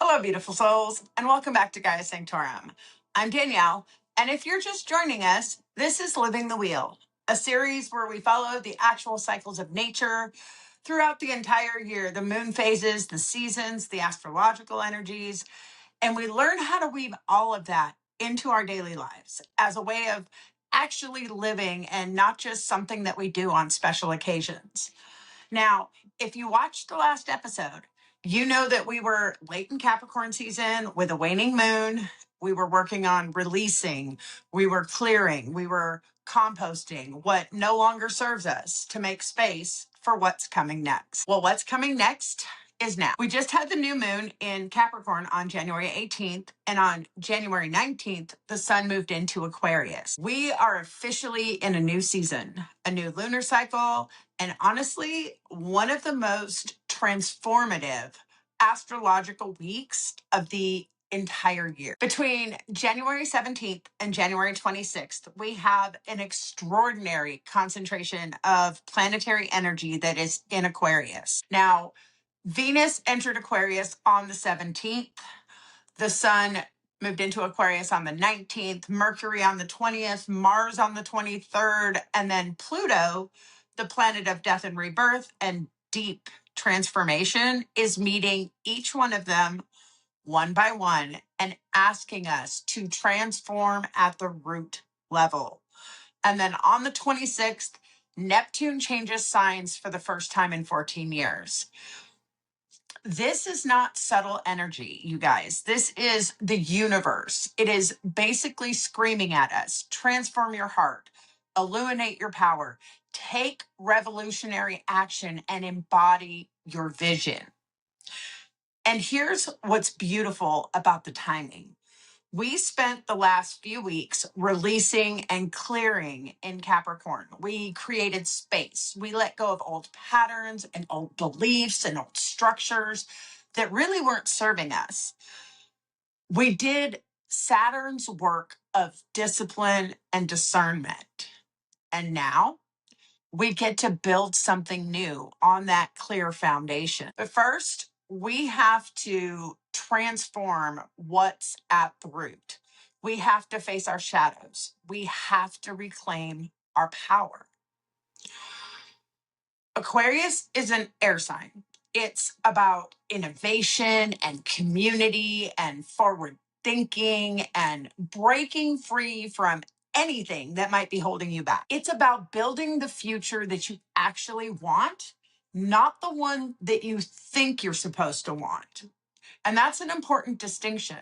Hello, beautiful souls, and welcome back to Gaia Sanctorum. I'm Danielle, and if you're just joining us, this is Living the Wheel, a series where we follow the actual cycles of nature throughout the entire year, the moon phases, the seasons, the astrological energies, and we learn how to weave all of that into our daily lives as a way of actually living and not just something that we do on special occasions. Now, if you watched the last episode, you know that we were late in Capricorn season with a waning moon. We were working on releasing, we were clearing, we were composting what no longer serves us to make space for what's coming next. Well, what's coming next is now. We just had the new moon in Capricorn on January 18th, and on January 19th, the sun moved into Aquarius. We are officially in a new season, a new lunar cycle, and honestly, one of the most transformative astrological weeks of the entire year. Between January 17th and January 26th, we have an extraordinary concentration of planetary energy that is in Aquarius. Now, Venus entered Aquarius on the 17th. The sun moved into Aquarius on the 19th, Mercury on the 20th, Mars on the 23rd, and then Pluto, the planet of death and rebirth and deep transformation, is meeting each one of them one by one and asking us to transform at the root level. And then on the 26th, Neptune changes signs for the first time in 14 years. This is not subtle energy, you guys. This is the universe. It is basically screaming at us, transform your heart, illuminate your power, take revolutionary action, and embody your vision. And here's what's beautiful about the timing. We spent the last few weeks releasing and clearing in Capricorn. We created space. We let go of old patterns and old beliefs and old structures that really weren't serving us. We did Saturn's work of discipline and discernment. And now we get to build something new on that clear foundation. But first, we have to transform what's at the root. We have to face our shadows. We have to reclaim our power. Aquarius is an air sign. It's about innovation and community and forward thinking and breaking free from anything that might be holding you back. It's about building the future that you actually want, not the one that you think you're supposed to want. And that's an important distinction.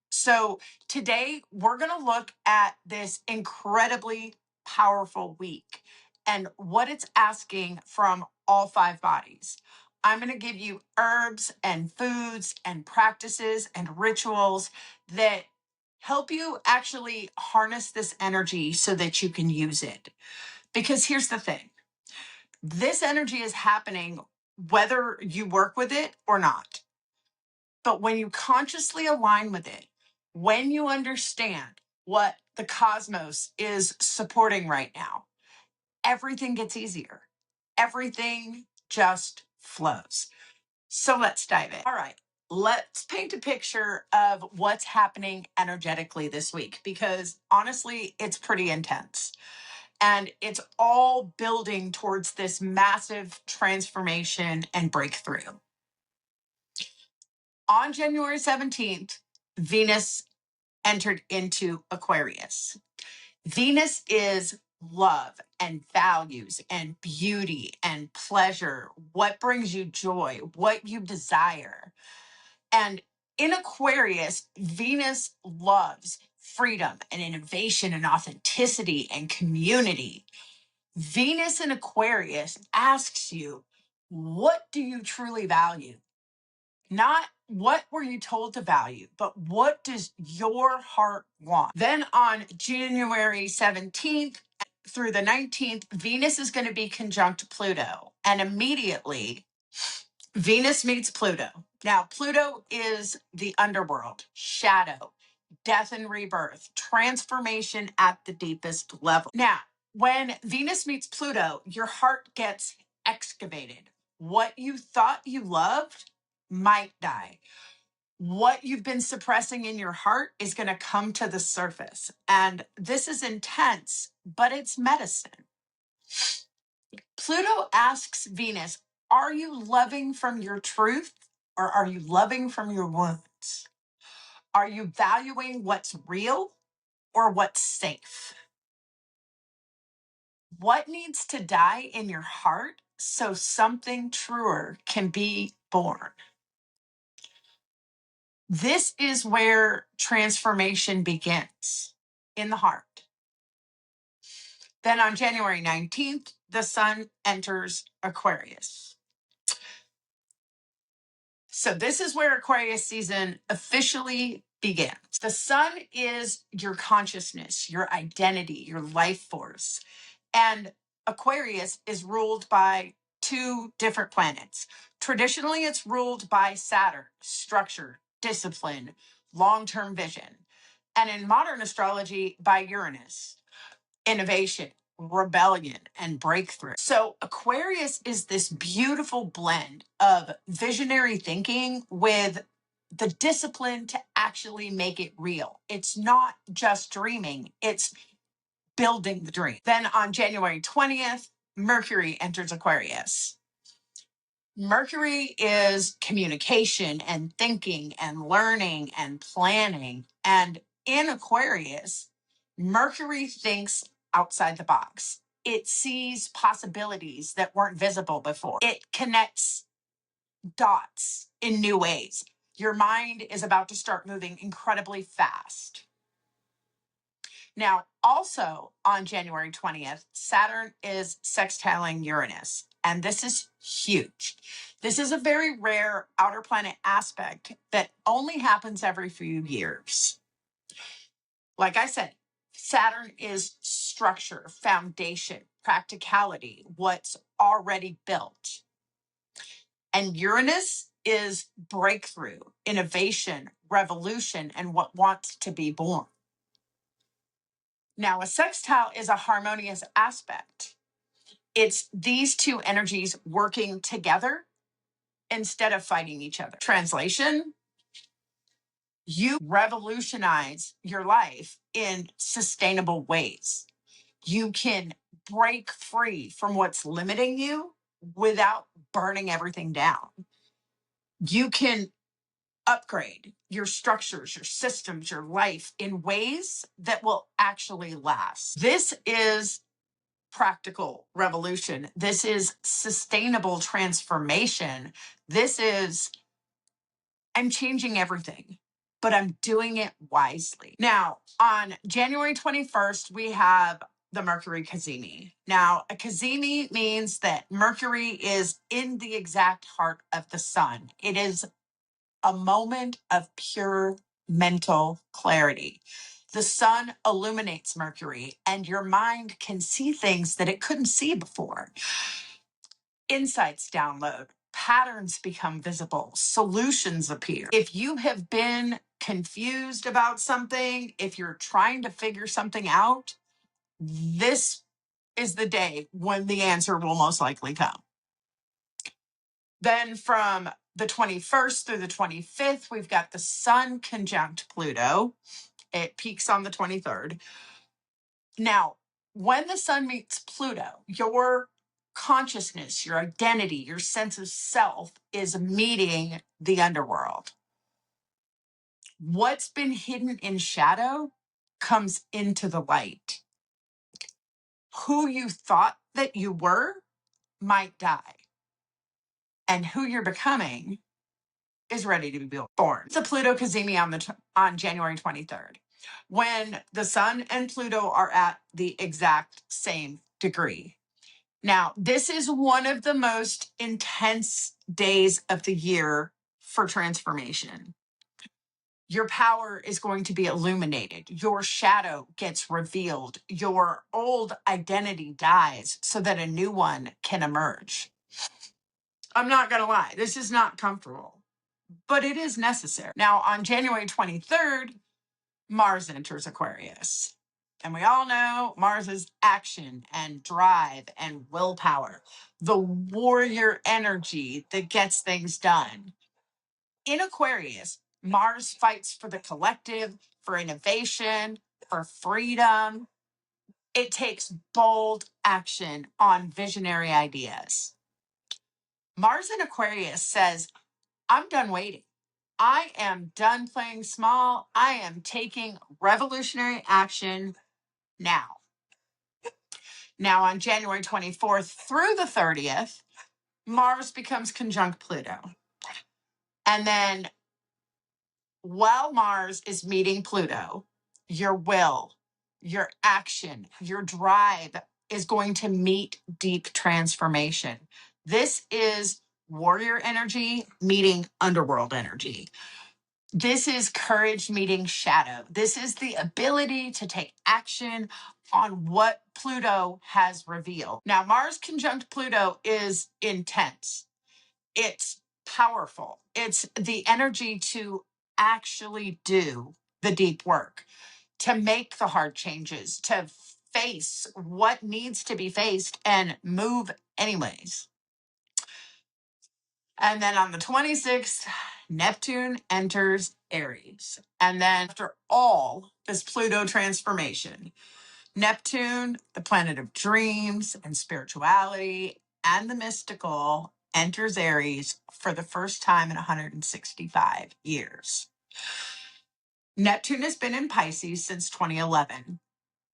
So today we're going to look at this incredibly powerful week and what it's asking from all five bodies. I'm going to give you herbs and foods and practices and rituals that help you actually harness this energy so that you can use it. Because here's the thing. This energy is happening whether you work with it or not. But when you consciously align with it, when you understand what the cosmos is supporting right now, everything gets easier. Everything just flows. So let's dive in. All right, let's paint a picture of what's happening energetically this week, because honestly, it's pretty intense. And it's all building towards this massive transformation and breakthrough. On January 17th, Venus entered into Aquarius. Venus is love and values and beauty and pleasure, what brings you joy, what you desire. And in Aquarius, Venus loves freedom and innovation and authenticity and community. Venus in Aquarius asks you, what do you truly value? Not what were you told to value, but what does your heart want? Then on January 17th through the 19th, Venus is going to be conjunct Pluto. And immediately, Venus meets Pluto. Now, Pluto is the underworld, shadow, death and rebirth, transformation at the deepest level. Now, when Venus meets Pluto, your heart gets excavated. What you thought you loved might die. What you've been suppressing in your heart is going to come to the surface. And this is intense, but it's medicine. Pluto asks Venus, are you loving from your truth or are you loving from your wounds? Are you valuing what's real or what's safe? What needs to die in your heart so something truer can be born? This is where transformation begins, in the heart. Then on January 19th, the sun enters Aquarius. So this is where Aquarius season officially begins. The sun is your consciousness, your identity, your life force. And Aquarius is ruled by two different planets. Traditionally, it's ruled by Saturn, structure, discipline, long-term vision. And in modern astrology, by Uranus, innovation, rebellion, and breakthrough. So Aquarius is this beautiful blend of visionary thinking with the discipline to actually make it real. It's not just dreaming, it's building the dream. Then on January 20th, Mercury enters Aquarius. Mercury is communication and thinking and learning and planning. And in Aquarius, Mercury thinks outside the box. It sees possibilities that weren't visible before. It connects dots in new ways. Your mind is about to start moving incredibly fast. Now, also on January 20th, Saturn is sextiling Uranus, and this is huge. This is a very rare outer planet aspect that only happens every few years. Like I said, Saturn is structure, foundation, practicality, what's already built. And Uranus is breakthrough, innovation, revolution, and what wants to be born. Now, a sextile is a harmonious aspect. It's these two energies working together instead of fighting each other. Translation, you revolutionize your life in sustainable ways. You can break free from what's limiting you without burning everything down. You can upgrade your structures, your systems, your life in ways that will actually last. This is practical revolution. This is sustainable transformation. This is, I'm changing everything, but I'm doing it wisely. Now, on January 21st, we have the Mercury cazimi. Now, a cazimi means that Mercury is in the exact heart of the sun. It is a moment of pure mental clarity. The sun illuminates Mercury, and your mind can see things that it couldn't see before. Insights download, patterns become visible, solutions appear. If you have been confused about something, if you're trying to figure something out, this is the day when the answer will most likely come. Then from the 21st through the 25th, we've got the sun conjunct Pluto. It peaks on the 23rd. Now, when the sun meets Pluto, your consciousness, your identity, your sense of self is meeting the underworld. What's been hidden in shadow comes into the light. Who you thought that you were might die. And who you're becoming is ready to be born. It's a Pluto cazimi on January 23rd, when the sun and Pluto are at the exact same degree. Now, this is one of the most intense days of the year for transformation. Your power is going to be illuminated. Your shadow gets revealed. Your old identity dies so that a new one can emerge. I'm not going to lie, this is not comfortable, but it is necessary. Now, on January 23rd, Mars enters Aquarius. And we all know Mars is action and drive and willpower, the warrior energy that gets things done. In Aquarius, Mars fights for the collective, for innovation, for freedom. It takes bold action on visionary ideas. Mars in Aquarius says, I'm done waiting. I am done playing small. I am taking revolutionary action now. Now, on January 24th through the 30th, Mars becomes conjunct Pluto. And then while Mars is meeting Pluto, your will, your action, your drive is going to meet deep transformation. This is warrior energy meeting underworld energy. This is courage meeting shadow. This is the ability to take action on what Pluto has revealed. Now, Mars conjunct Pluto is intense. It's powerful. It's the energy to actually do the deep work, to make the hard changes, to face what needs to be faced and move anyways. And then on the 26th, Neptune enters Aries. And then after all this Pluto transformation, Neptune, the planet of dreams and spirituality and the mystical, enters Aries for the first time in 165 years. Neptune has been in Pisces since 2011,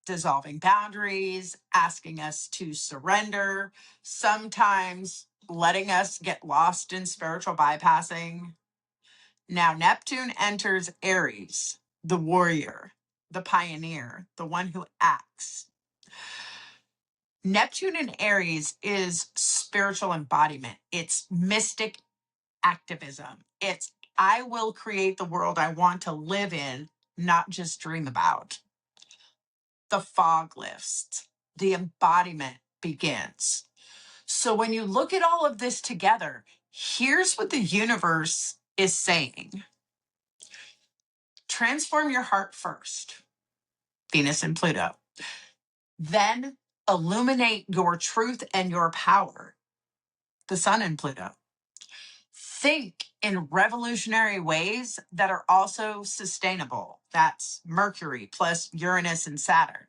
dissolving boundaries, asking us to surrender, sometimes letting us get lost in spiritual bypassing. Now, Neptune enters Aries, the warrior, the pioneer, the one who acts. Neptune in Aries is spiritual embodiment. It's mystic activism. It's, I will create the world I want to live in, not just dream about. The fog lifts, the embodiment begins. So when you look at all of this together, here's what the universe is saying. Transform your heart first, Venus and Pluto. Then illuminate your truth and your power, the Sun and Pluto. Think in revolutionary ways that are also sustainable. That's Mercury plus Uranus and Saturn.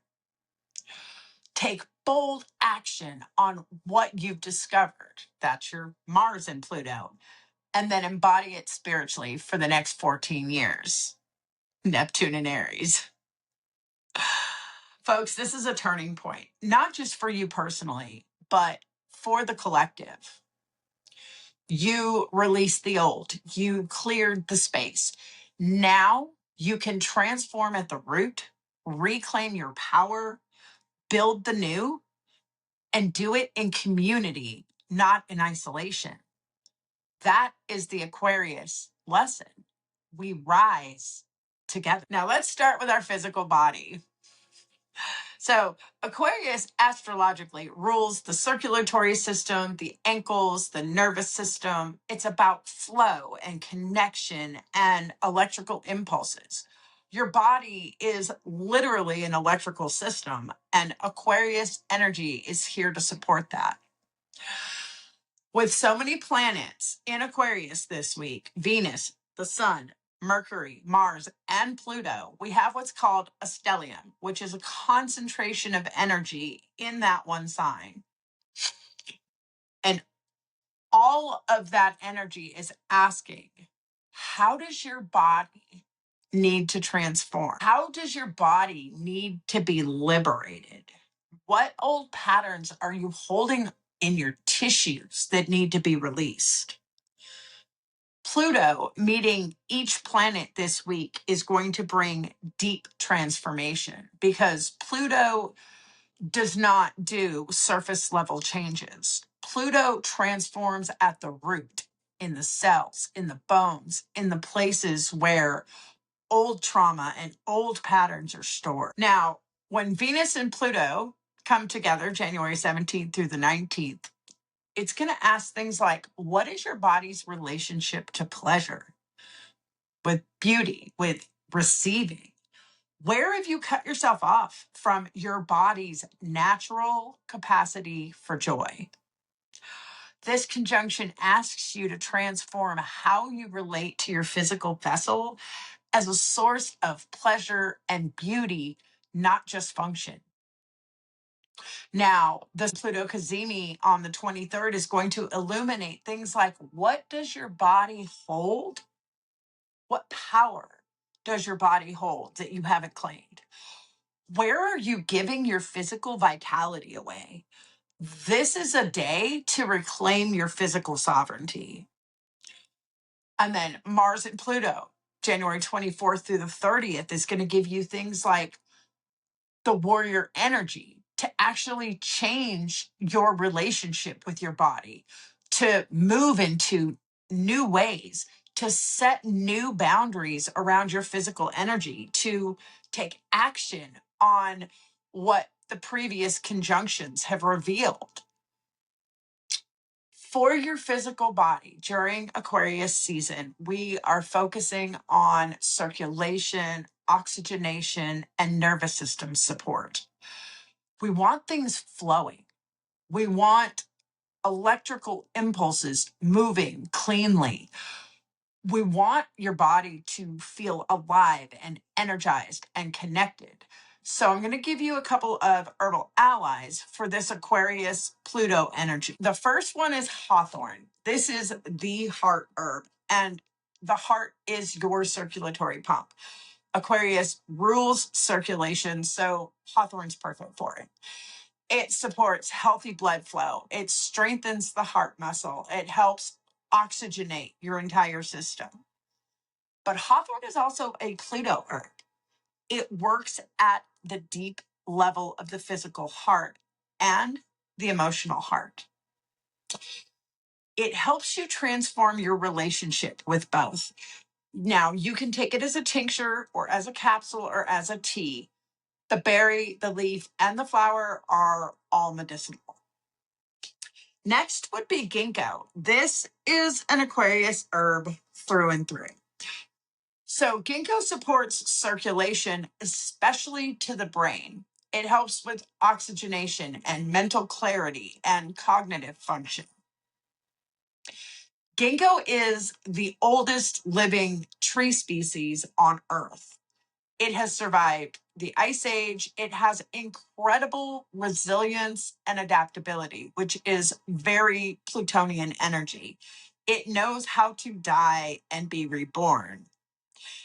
Take bold action on what you've discovered. That's your Mars and Pluto. And then embody it spiritually for the next 14 years. Neptune and Aries. Folks, this is a turning point, not just for you personally, but for the collective. You released the old, you cleared the space. Now you can transform at the root, reclaim your power, build the new, and do it in community, not in isolation. That is the Aquarius lesson. We rise together. Now let's start with our physical body. So Aquarius astrologically rules the circulatory system, the ankles, the nervous system. It's about flow and connection and electrical impulses. Your body is literally an electrical system, and Aquarius energy is here to support that. With so many planets in Aquarius this week, Venus, the Sun, Mercury, Mars, and Pluto, we have what's called a stellium, which is a concentration of energy in that one sign. And all of that energy is asking, how does your body need to transform? How does your body need to be liberated? What old patterns are you holding in your tissues that need to be released? Pluto meeting each planet this week is going to bring deep transformation because Pluto does not do surface level changes. Pluto transforms at the root, in the cells, in the bones, in the places where old trauma and old patterns are stored. Now, when Venus and Pluto come together January 17th through the 19th, it's going to ask things like, what is your body's relationship to pleasure, with beauty, with receiving? Where have you cut yourself off from your body's natural capacity for joy? This conjunction asks you to transform how you relate to your physical vessel as a source of pleasure and beauty, not just function. Now, the Pluto cazimi on the 23rd is going to illuminate things like, what does your body hold? What power does your body hold that you haven't claimed? Where are you giving your physical vitality away? This is a day to reclaim your physical sovereignty. And then Mars and Pluto, January 24th through the 30th, is going to give you things like the warrior energy to actually change your relationship with your body, to move into new ways, to set new boundaries around your physical energy, to take action on what the previous conjunctions have revealed. For your physical body during Aquarius season, we are focusing on circulation, oxygenation, and nervous system support. We want things flowing. We want electrical impulses moving cleanly. We want your body to feel alive and energized and connected. So I'm going to give you a couple of herbal allies for this Aquarius Pluto energy. The first one is hawthorn. This is the heart herb, and the heart is your circulatory pump. Aquarius rules circulation, so hawthorn's perfect for it. It supports healthy blood flow. It strengthens the heart muscle. It helps oxygenate your entire system. But hawthorn is also a Pluto herb. It works at the deep level of the physical heart and the emotional heart. It helps you transform your relationship with both. Now, you can take it as a tincture or as a capsule or as a tea. The berry, the leaf, and the flower are all medicinal. Next would be ginkgo. This is an Aquarius herb through and through. So ginkgo supports circulation, especially to the brain. It helps with oxygenation and mental clarity and cognitive function. Ginkgo is the oldest living tree species on Earth. It has survived the Ice Age. It has incredible resilience and adaptability, which is very Plutonian energy. It knows how to die and be reborn.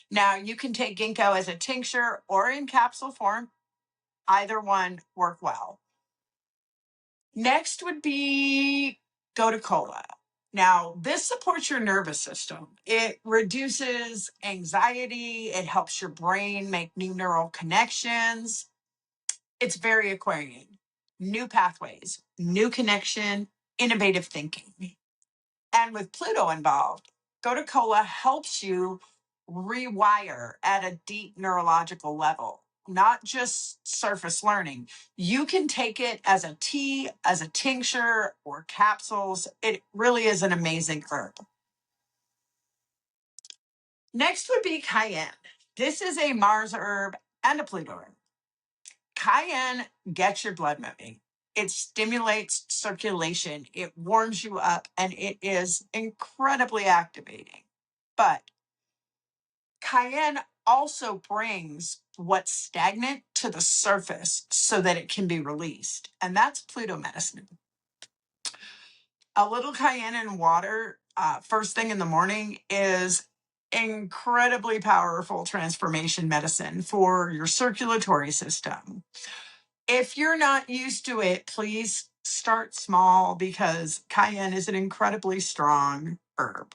Now, you can take ginkgo as a tincture or in capsule form. Either one work well. Next would be gotu kola. Now, this supports your nervous system. It reduces anxiety. It helps your brain make new neural connections. It's very Aquarian. New pathways, new connection, innovative thinking. And with Pluto involved, gotu kola helps you rewire at a deep neurological level, not just surface learning. You can take it as a tea, as a tincture, or capsules. It really is an amazing herb. Next would be cayenne. This is a Mars herb and a Pluto herb. Cayenne gets your blood moving. It stimulates circulation. It warms you up, and it is incredibly activating. But cayenne also brings what's stagnant to the surface so that it can be released. And that's Pluto medicine. A little cayenne in water, first thing in the morning, is incredibly powerful transformation medicine for your circulatory system. If you're not used to it, please start small because cayenne is an incredibly strong herb.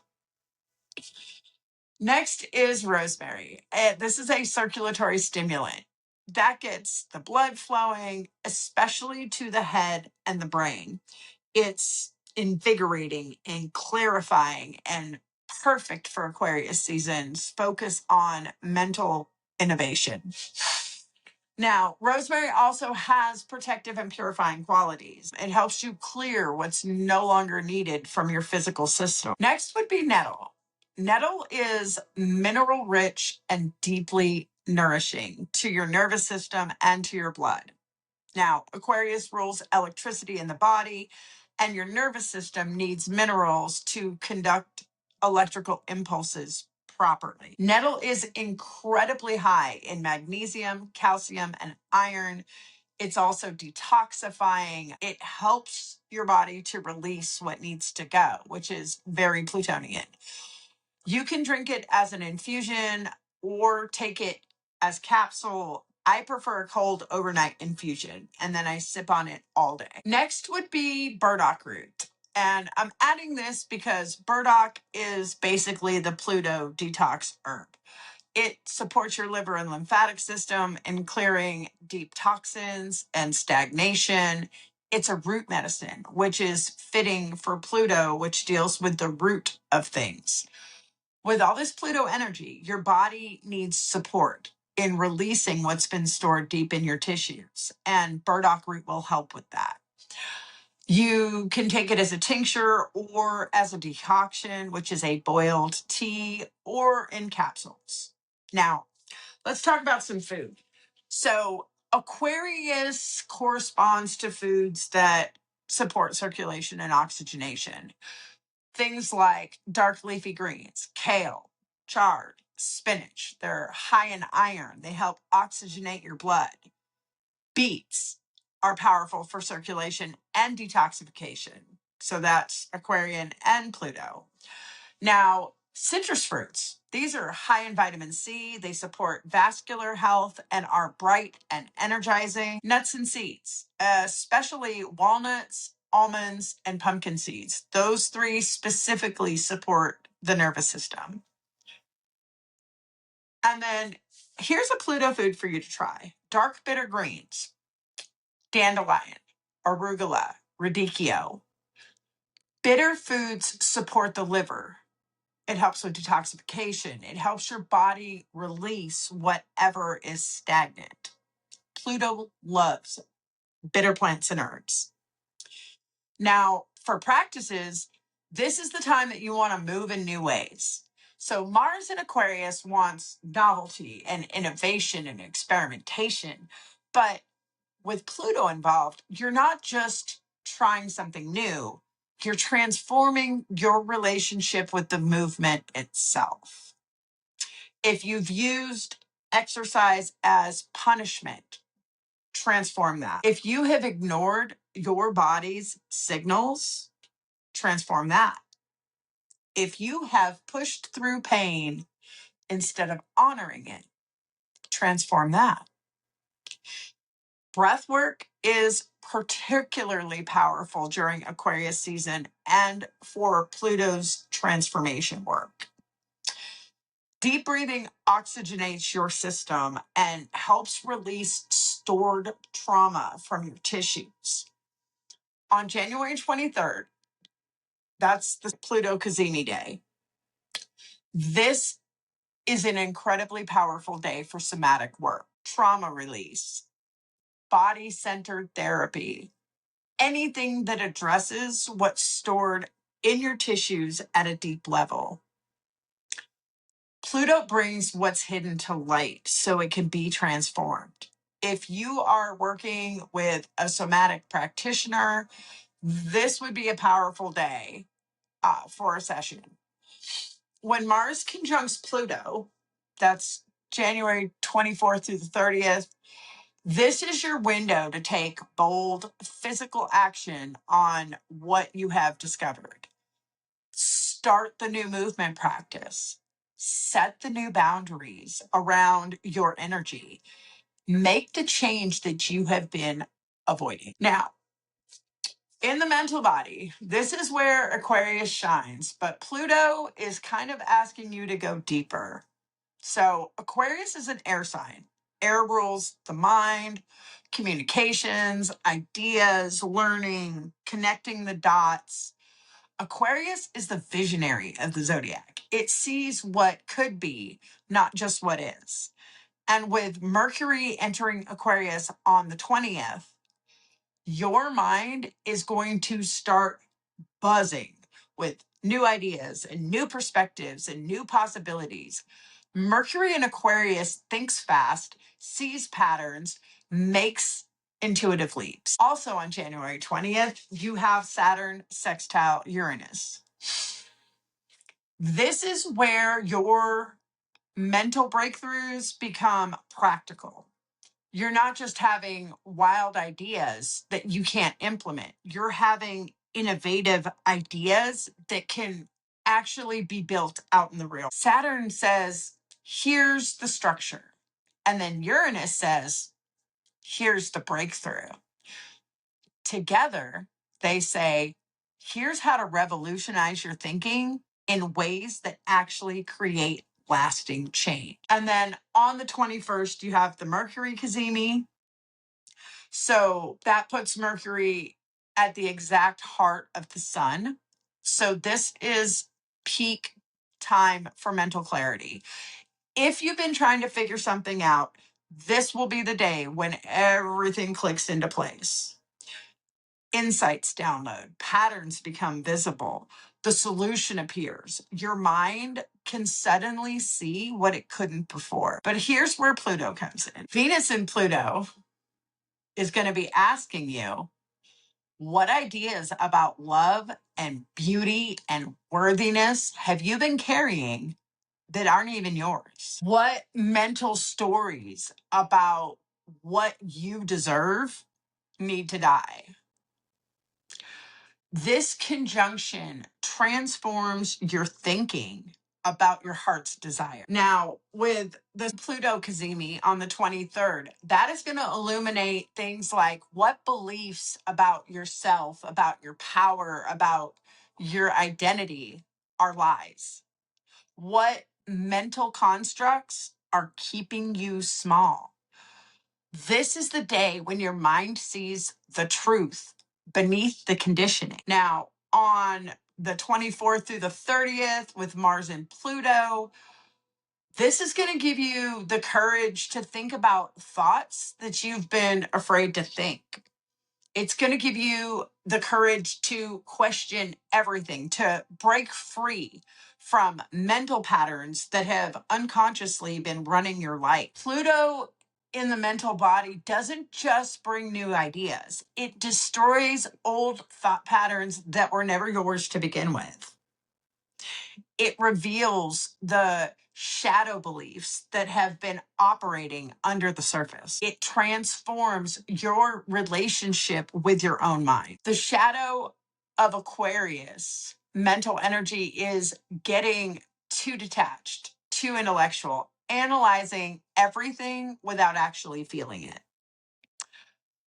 Next is rosemary. This is a circulatory stimulant that gets the blood flowing, especially to the head and the brain. It's invigorating and clarifying and perfect for Aquarius seasons. Focus on mental innovation. Now, rosemary also has protective and purifying qualities. It helps you clear what's no longer needed from your physical system. Next would be nettle. Nettle is mineral rich and deeply nourishing to your nervous system and to your blood. Now, Aquarius rules electricity in the body, and your nervous system needs minerals to conduct electrical impulses properly. Nettle is incredibly high in magnesium, calcium, and iron. It's also detoxifying. It helps your body to release what needs to go, which is very Plutonian. You can drink it as an infusion or take it as capsule. I prefer a cold overnight infusion, and then I sip on it all day. Next would be burdock root. And I'm adding this because burdock is basically the Pluto detox herb. It supports your liver and lymphatic system in clearing deep toxins and stagnation. It's a root medicine, which is fitting for Pluto, which deals with the root of things. With all this Pluto energy, your body needs support in releasing what's been stored deep in your tissues, and burdock root will help with that. You can take it as a tincture or as a decoction, which is a boiled tea, or in capsules. Now, let's talk about some food. So, Aquarius corresponds to foods that support circulation and oxygenation. Things like dark leafy greens, kale, chard, spinach. They're high in iron. They help oxygenate your blood. Beets are powerful for circulation and detoxification. So that's Aquarian and Pluto. Now, citrus fruits, these are high in vitamin C. They support vascular health and are bright and energizing. Nuts and seeds, especially walnuts, almonds, and pumpkin seeds. Those three specifically support the nervous system. And then here's a Pluto food for you to try. Dark bitter greens, dandelion, arugula, radicchio. Bitter foods support the liver. It helps with detoxification. It helps your body release whatever is stagnant. Pluto loves bitter plants and herbs. Now, for practices, this is the time that you want to move in new ways. So Mars in Aquarius wants novelty and innovation and experimentation. But with Pluto involved, you're not just trying something new, you're transforming your relationship with the movement itself. If you've used exercise as punishment, transform that. If you have ignored your body's signals, transform that. If you have pushed through pain instead of honoring it, transform that. Breath work is particularly powerful during Aquarius season and for Pluto's transformation work. Deep breathing oxygenates your system and helps release stored trauma from your tissues. On January 23rd, that's the Pluto cazimi day. This is an incredibly powerful day for somatic work, trauma release, body-centered therapy, anything that addresses what's stored in your tissues at a deep level. Pluto brings what's hidden to light so it can be transformed. If you are working with a somatic practitioner, this would be a powerful day for a session. When Mars conjuncts Pluto, that's January 24th through the 30th, this is your window to take bold physical action on what you have discovered. Start the new movement practice. Set the new boundaries around your energy. Make the change that you have been avoiding. Now, in the mental body, this is where Aquarius shines, but Pluto is kind of asking you to go deeper. So Aquarius is an air sign. Air rules the mind, communications, ideas, learning, connecting the dots. Aquarius is the visionary of the zodiac. It sees what could be, not just what is. And with Mercury entering Aquarius on the 20th, your mind is going to start buzzing with new ideas and new perspectives and new possibilities. Mercury in Aquarius thinks fast, sees patterns, makes intuitive leaps. Also on January 20th, you have Saturn sextile Uranus. This is where your mental breakthroughs become practical. You're not just having wild ideas that you can't implement. You're having innovative ideas that can actually be built out in the real. Saturn says, here's the structure. And then Uranus says, here's the breakthrough. Together, they say, here's how to revolutionize your thinking in ways that actually create lasting change. And then on the 21st, you have the Mercury cazimi. So that puts Mercury at the exact heart of the sun. So this is peak time for mental clarity. If you've been trying to figure something out, this will be the day when everything clicks into place. Insights download, patterns become visible, the solution appears. Your mind can suddenly see what it couldn't before. But here's where Pluto comes in. Venus and Pluto is going to be asking you, what ideas about love and beauty and worthiness have you been carrying that aren't even yours? What mental stories about what you deserve need to die? This conjunction transforms your thinking about your heart's desire. Now, with the Pluto cazimi on the 23rd, that is going to illuminate things like what beliefs about yourself, about your power, about your identity are lies. What mental constructs are keeping you small? This is the day when your mind sees the truth beneath the conditioning. Now, on the 24th through the 30th with Mars and Pluto, this is going to give you the courage to think about thoughts that you've been afraid to think. It's going to give you the courage to question everything, to break free from mental patterns that have unconsciously been running your life. Pluto in the mental body doesn't just bring new ideas. It destroys old thought patterns that were never yours to begin with. It reveals the shadow beliefs that have been operating under the surface. It transforms your relationship with your own mind. The shadow of Aquarius mental energy is getting too detached, too intellectual, analyzing everything without actually feeling it.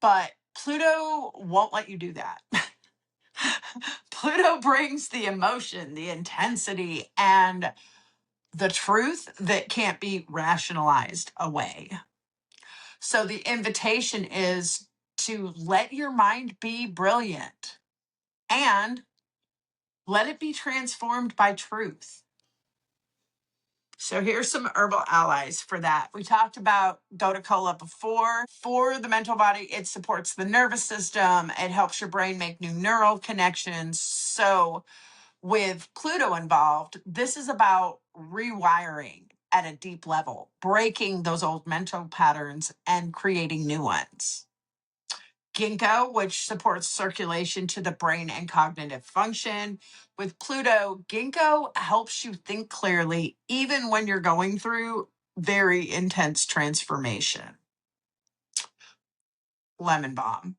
But Pluto won't let you do that. Pluto brings the emotion, the intensity, and the truth that can't be rationalized away. So the invitation is to let your mind be brilliant and let it be transformed by truth. So here's some herbal allies for that. We talked about Gotu before. For the mental body, it supports the nervous system. It helps your brain make new neural connections. So with Pluto involved, this is about rewiring at a deep level, breaking those old mental patterns and creating new ones. Ginkgo, which supports circulation to the brain and cognitive function. With Pluto, ginkgo helps you think clearly, even when you're going through very intense transformation. Lemon balm.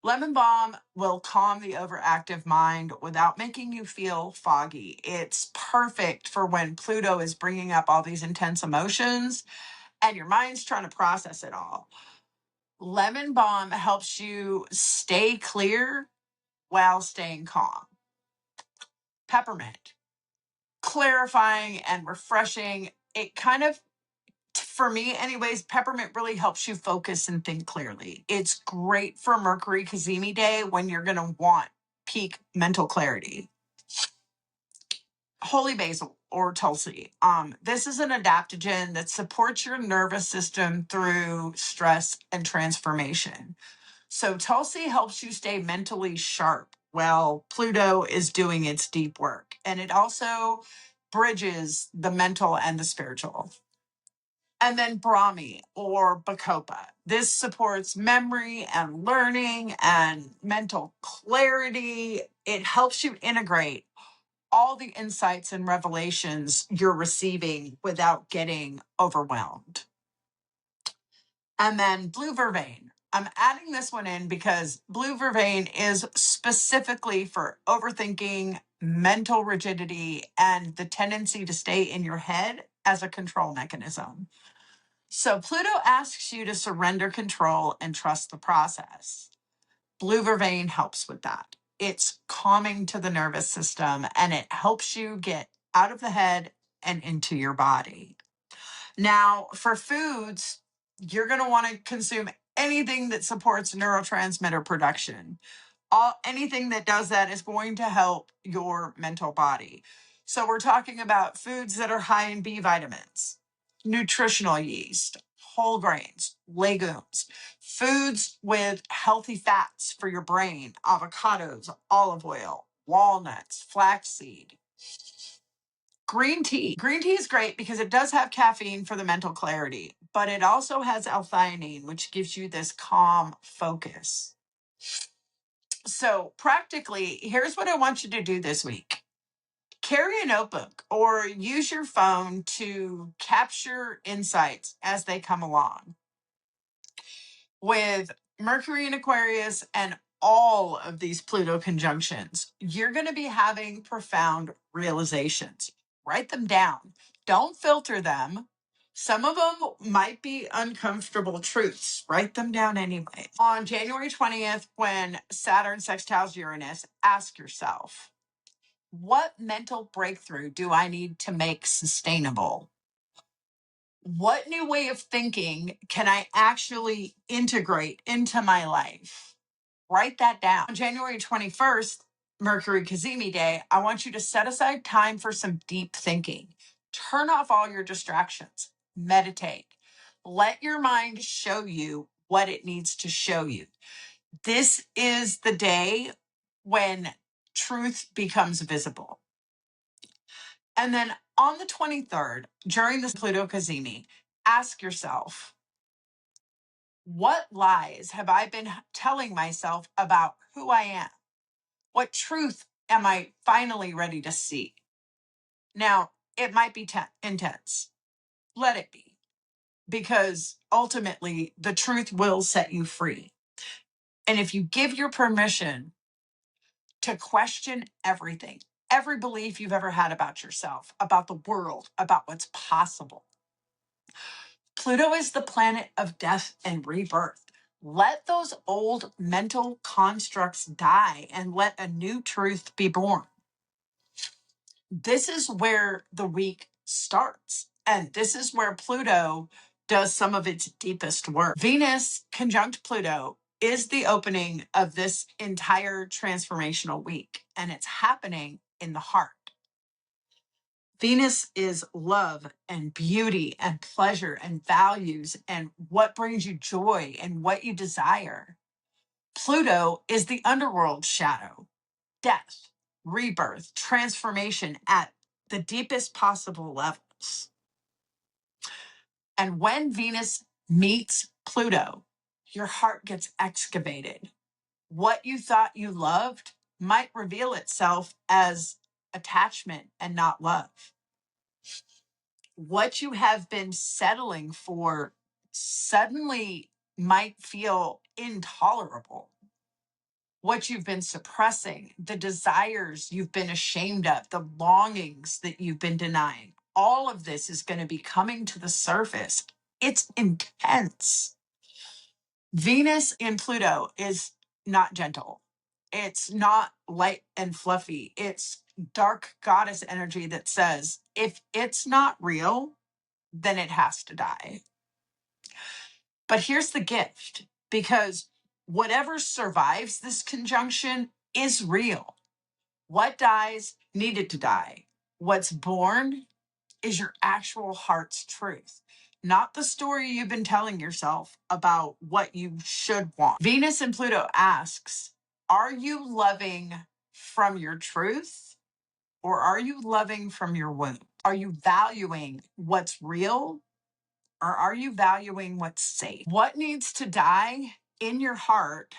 Lemon balm will calm the overactive mind without making you feel foggy. It's perfect for when Pluto is bringing up all these intense emotions and your mind's trying to process it all. Lemon balm helps you stay clear while staying calm. Peppermint, clarifying and refreshing. It kind of, for me anyways, peppermint really helps you focus and think clearly. It's great for Mercury cazimi day when you're going to want peak mental clarity. Holy basil or Tulsi. This is an adaptogen that supports your nervous system through stress and transformation. So Tulsi helps you stay mentally sharp while Pluto is doing its deep work. And it also bridges the mental and the spiritual. And then Brahmi or Bacopa. This supports memory and learning and mental clarity. It helps you integrate all the insights and revelations you're receiving without getting overwhelmed. And then blue vervain. I'm adding this one in because blue vervain is specifically for overthinking, mental rigidity, and the tendency to stay in your head as a control mechanism. So Pluto asks you to surrender control and trust the process. Blue vervain helps with that. It's calming to the nervous system and it helps you get out of the head and into your body. Now, for foods, you're going to want to consume anything that supports neurotransmitter production. Anything that does that is going to help your mental body. So we're talking about foods that are high in B vitamins, nutritional yeast, whole grains, legumes, foods with healthy fats for your brain, avocados, olive oil, walnuts, flaxseed. Green tea. Green tea is great because it does have caffeine for the mental clarity, but it also has L-theanine, which gives you this calm focus. So practically, here's what I want you to do this week. Carry a notebook or use your phone to capture insights as they come along. With Mercury in Aquarius and all of these Pluto conjunctions, you're going to be having profound realizations. Write them down. Don't filter them. Some of them might be uncomfortable truths. Write them down anyway. On January 20th, when Saturn sextiles Uranus, ask yourself, what mental breakthrough do I need to make sustainable? What new way of thinking can I actually integrate into my life? Write that down. On January 21st, Mercury cazimi day, I want you to set aside time for some deep thinking. Turn off all your distractions. Meditate. Let your mind show you what it needs to show you. This is the day when truth becomes visible. And then on the 23rd, during this Pluto cazimi, ask yourself, what lies have I been telling myself about who I am? What truth am I finally ready to see? Now, it might be intense. Let it be, because ultimately the truth will set you free. And if you give your permission to question everything, every belief you've ever had about yourself, about the world, about what's possible, Pluto is the planet of death and rebirth. Let those old mental constructs die and let a new truth be born. This is where the week starts. And this is where Pluto does some of its deepest work. Venus conjunct Pluto is the opening of this entire transformational week, and it's happening in the heart. Venus is love and beauty and pleasure and values and what brings you joy and what you desire. Pluto is the underworld shadow, death, rebirth, transformation at the deepest possible levels. And when Venus meets Pluto, your heart gets excavated. What you thought you loved might reveal itself as attachment and not love. What you have been settling for suddenly might feel intolerable. What you've been suppressing, the desires you've been ashamed of, the longings that you've been denying, all of this is going to be coming to the surface. It's intense. Venus in Pluto is not gentle. It's not light and fluffy. It's dark goddess energy that says, if it's not real, then it has to die. But here's the gift, because whatever survives this conjunction is real. What dies needed to die. What's born is your actual heart's truth, not the story you've been telling yourself about what you should want. Venus and Pluto asks, are you loving from your truth or are you loving from your wound? Are you valuing what's real or are you valuing what's safe? What needs to die in your heart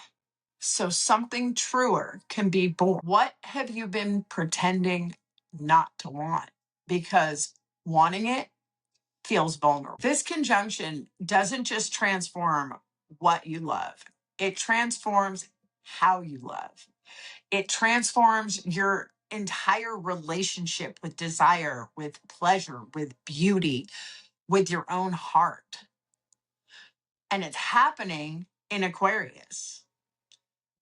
so something truer can be born? What have you been pretending not to want? Because wanting it feels vulnerable. This conjunction doesn't just transform what you love, it transforms how you love. It transforms your entire relationship with desire, with pleasure, with beauty, with your own heart. And it's happening in Aquarius.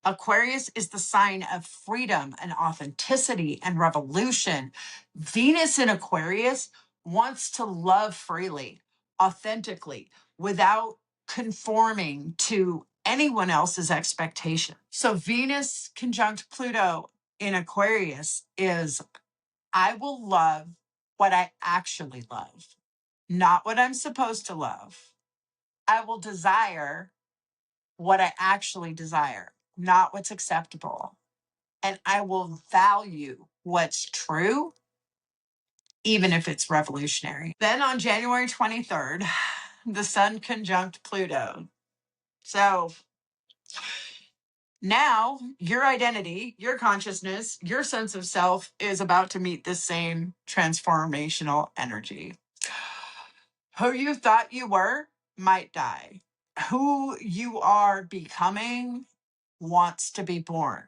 Aquarius is the sign of freedom and authenticity and revolution. Venus in Aquarius wants to love freely, authentically, without conforming to anyone else's expectation. So Venus conjunct Pluto in Aquarius is, I will love what I actually love, not what I'm supposed to love. I will desire what I actually desire, not what's acceptable. And I will value what's true, even if it's revolutionary. Then on January 23rd, the Sun conjunct Pluto. So now your identity, your consciousness, your sense of self is about to meet the same transformational energy. Who you thought you were might die. Who you are becoming wants to be born.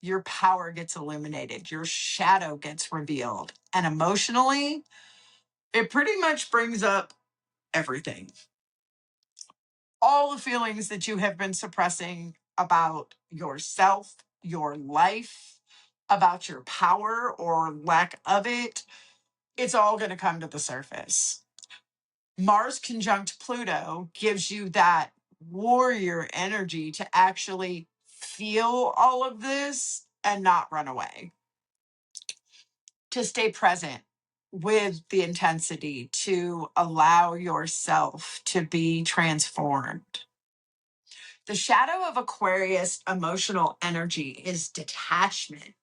Your power gets illuminated, your shadow gets revealed. And emotionally, it pretty much brings up everything. All the feelings that you have been suppressing about yourself, your life, about your power or lack of it, it's all going to come to the surface. Mars conjunct Pluto gives you that warrior energy to actually feel all of this and not run away, to stay present with the intensity, to allow yourself to be transformed. The shadow of Aquarius emotional energy is detachment,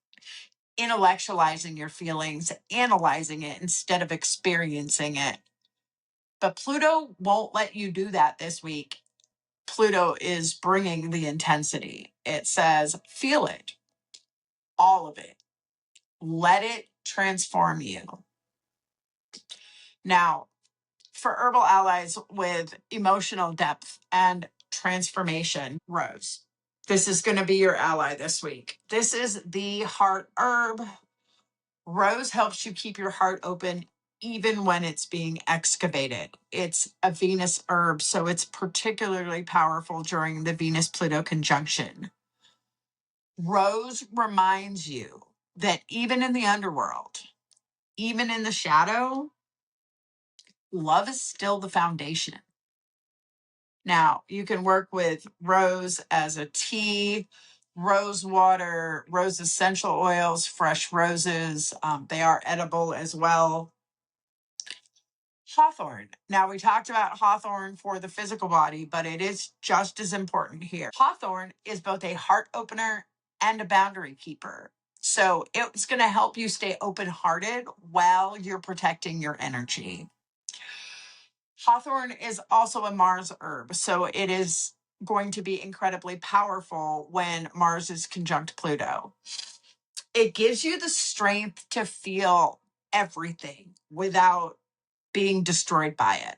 intellectualizing your feelings, analyzing it instead of experiencing it. But Pluto won't let you do that this week. Pluto is bringing the intensity. It says, feel it, all of it. Let it transform you. Now, for herbal allies with emotional depth and transformation, Rose. This is going to be your ally this week. This is the heart herb. Rose helps you keep your heart open even when it's being excavated. It's a Venus herb, so it's particularly powerful during the Venus-Pluto conjunction. Rose reminds you that even in the underworld, even in the shadow, love is still the foundation. Now, you can work with rose as a tea, rose water, rose essential oils, fresh roses. They are edible as well. Hawthorn. Now, we talked about hawthorn for the physical body, but it is just as important here. Hawthorn is both a heart opener and a boundary keeper. So it's going to help you stay open-hearted while you're protecting your energy. Hawthorn is also a Mars herb, so it is going to be incredibly powerful when Mars is conjunct Pluto. It gives you the strength to feel everything without being destroyed by it.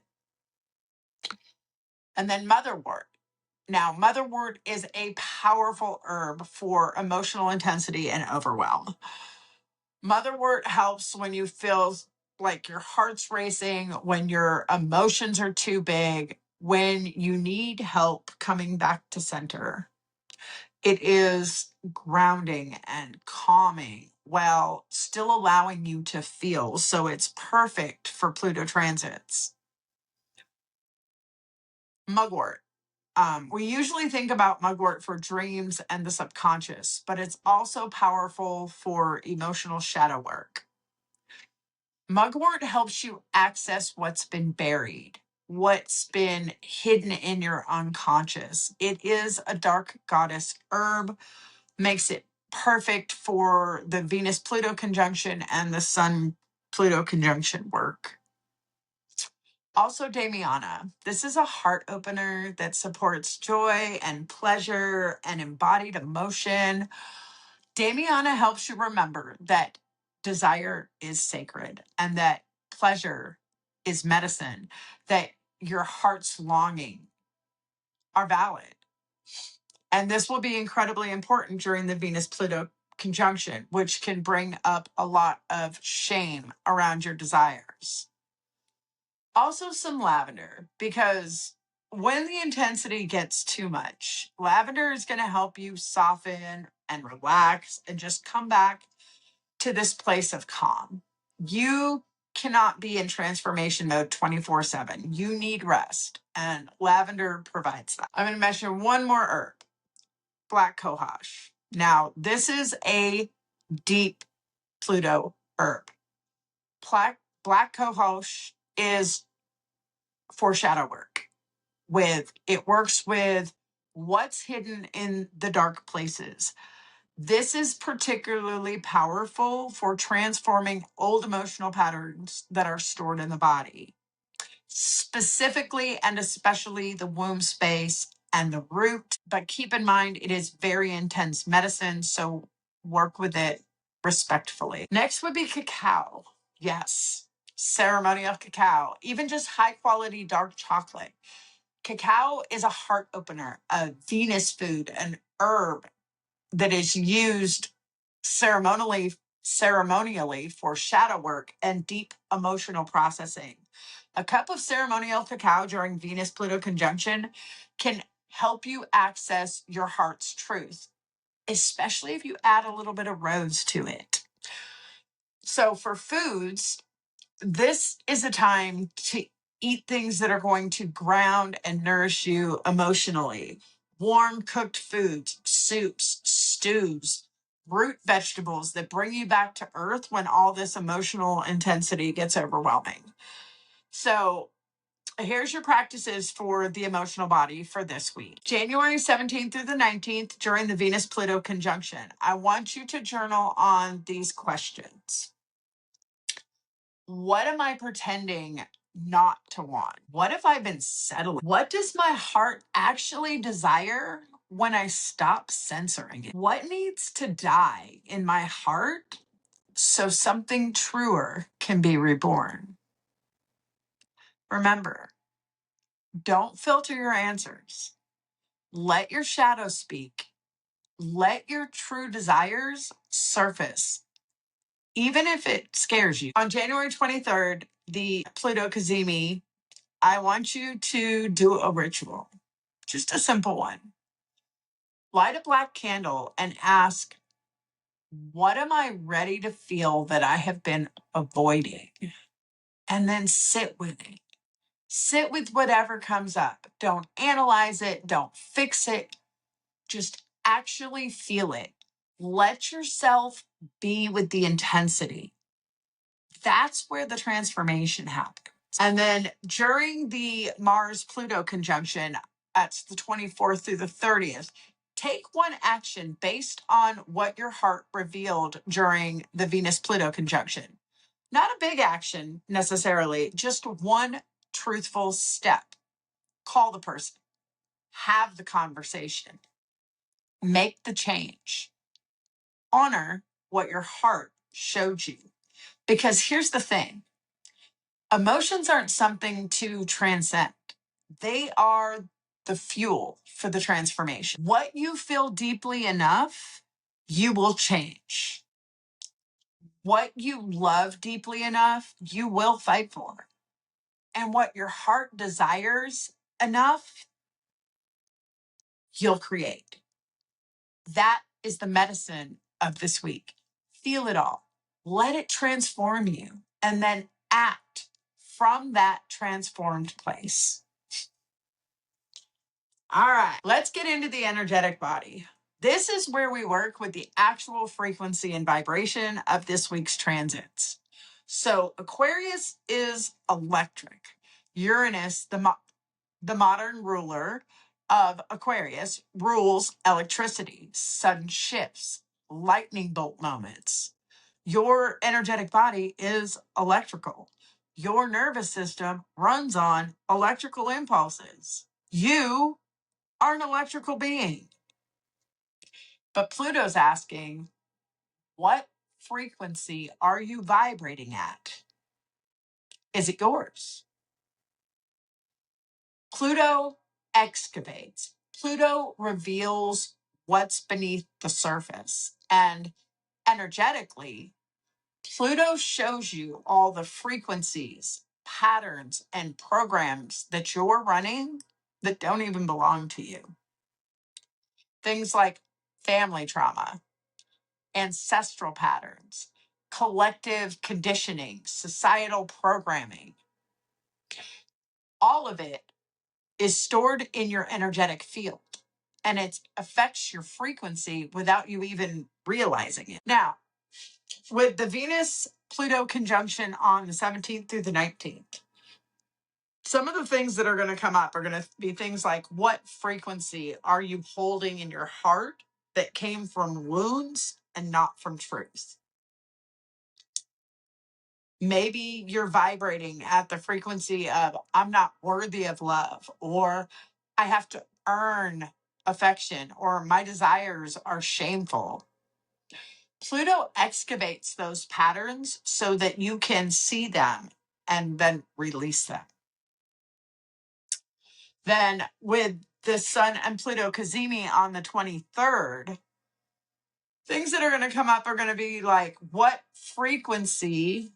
And then motherwort. Now, motherwort is a powerful herb for emotional intensity and overwhelm. Motherwort helps when you feel like your heart's racing, when your emotions are too big, when you need help coming back to center. It is grounding and calming while still allowing you to feel. So it's perfect for Pluto transits. Mugwort. We usually think about mugwort for dreams and the subconscious, but it's also powerful for emotional shadow work. Mugwort helps you access what's been buried, what's been hidden in your unconscious. It is a dark goddess herb, makes it perfect for the Venus-Pluto conjunction and the Sun-Pluto conjunction work. Also, Damiana. This is a heart opener that supports joy and pleasure and embodied emotion. Damiana helps you remember that desire is sacred and that pleasure is medicine, that your heart's longing are valid. And this will be incredibly important during the Venus Pluto conjunction, which can bring up a lot of shame around your desires. Also, some lavender, because when the intensity gets too much, lavender is going to help you soften and relax and just come back to this place of calm. You cannot be in transformation mode 24/7. You need rest, and lavender provides that. I'm going to mention one more herb, black cohosh. Now, this is a deep Pluto herb. Black cohosh is for shadow work. It works with what's hidden in the dark places. This is particularly powerful for transforming old emotional patterns that are stored in the body, specifically and especially the womb space and the root. But keep in mind, it is very intense medicine, so work with it respectfully. Next would be cacao. Yes, ceremonial cacao, even just high quality dark chocolate. Cacao is a heart opener, a Venus food, an herb that is used ceremonially for shadow work and deep emotional processing. A cup of ceremonial cacao during Venus Pluto conjunction can help you access your heart's truth, especially if you add a little bit of rose to it. So for foods, this is a time to eat things that are going to ground and nourish you emotionally. Warm cooked foods, soups, stews, root vegetables that bring you back to earth when all this emotional intensity gets overwhelming. So here's your practices for the emotional body for this week. January 17th through the 19th, during the Venus Pluto conjunction, I want you to journal on these questions. What am I pretending not to want? What have I been settling? What does my heart actually desire when I stop censoring it? What needs to die in my heart so something truer can be reborn? Remember, don't filter your answers. Let your shadow speak. Let your true desires surface, even if it scares you. On January 23rd, the Pluto cazimi, I want you to do a ritual, just a simple one. Light a black candle and ask, what am I ready to feel that I have been avoiding? And then sit with it. Sit with whatever comes up. Don't analyze it. Don't fix it. Just actually feel it. Let yourself be with the intensity. That's where the transformation happens. And then during the Mars Pluto conjunction, that's the 24th through the 30th, take one action based on what your heart revealed during the Venus Pluto conjunction. Not a big action necessarily, just one truthful step. Call the person, have the conversation, make the change, honor what your heart showed you. Because here's the thing. Emotions aren't something to transcend. They are the fuel for the transformation. What you feel deeply enough, you will change. What you love deeply enough, you will fight for. And what your heart desires enough, you'll create. That is the medicine of this week. Feel it all. Let it transform you, and then act from that transformed place. All right, let's get into the energetic body. This is where we work with the actual frequency and vibration of this week's transits. So Aquarius is electric. Uranus, the modern ruler of Aquarius, rules electricity, sudden shifts, lightning bolt moments. Your energetic body is electrical. Your nervous system runs on electrical impulses. You are an electrical being. But Pluto's asking, what frequency are you vibrating at? Is it yours? Pluto excavates. Pluto reveals what's beneath the surface. And energetically, Pluto shows you all the frequencies, patterns, and programs that you're running that don't even belong to you. Things like family trauma, ancestral patterns, collective conditioning, societal programming. All of it is stored in your energetic field, and it affects your frequency without you even realizing it. Now, with the Venus Pluto conjunction on the 17th through the 19th, some of the things that are going to come up are going to be things like, what frequency are you holding in your heart that came from wounds and not from truth? Maybe you're vibrating at the frequency of, I'm not worthy of love, or I have to earn affection, or my desires are shameful. Pluto excavates those patterns so that you can see them and then release them. Then with the Sun and Pluto cazimi on the 23rd, things that are going to come up are going to be like, what frequency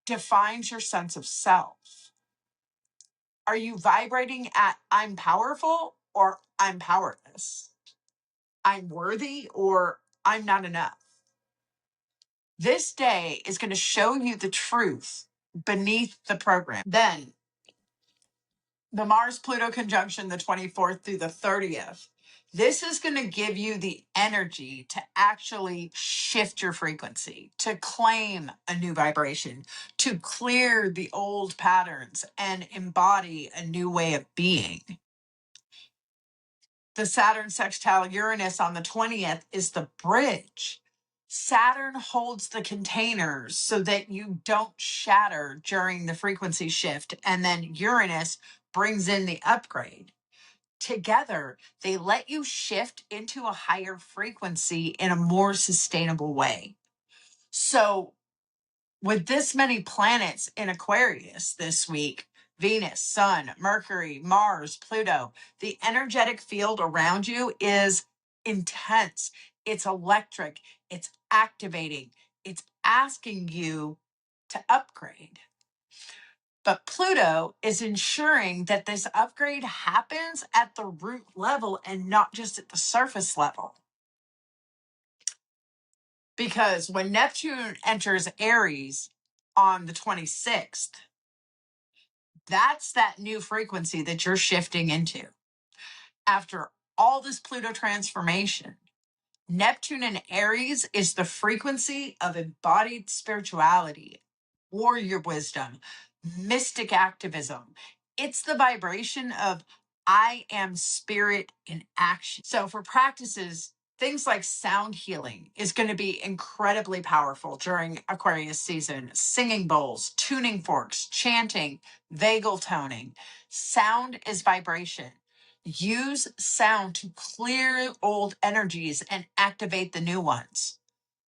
defines your sense of self? Are you vibrating at I'm powerful or I'm powerless? I'm worthy or I'm not enough? This day is going to show you the truth beneath the program. Then the Mars Pluto conjunction, the 24th through the 30th. This is going to give you the energy to actually shift your frequency, to claim a new vibration, to clear the old patterns and embody a new way of being. The Saturn sextile Uranus on the 20th is the bridge. Saturn holds the containers so that you don't shatter during the frequency shift. And then Uranus brings in the upgrade. Together, they let you shift into a higher frequency in a more sustainable way. So, with this many planets in Aquarius this week, Venus, Sun, Mercury, Mars, Pluto, the energetic field around you is intense. It's electric. It's activating. It's asking you to upgrade. But Pluto is ensuring that this upgrade happens at the root level and not just at the surface level. Because when Neptune enters Aries on the 26th, that's that new frequency that you're shifting into. After all this Pluto transformation, Neptune in Aries is the frequency of embodied spirituality, warrior wisdom, mystic activism. It's the vibration of I am spirit in action. So for practices, things like sound healing is going to be incredibly powerful during Aquarius season. Singing bowls, tuning forks, chanting, vagal toning. Sound is vibration. Use sound to clear old energies and activate the new ones.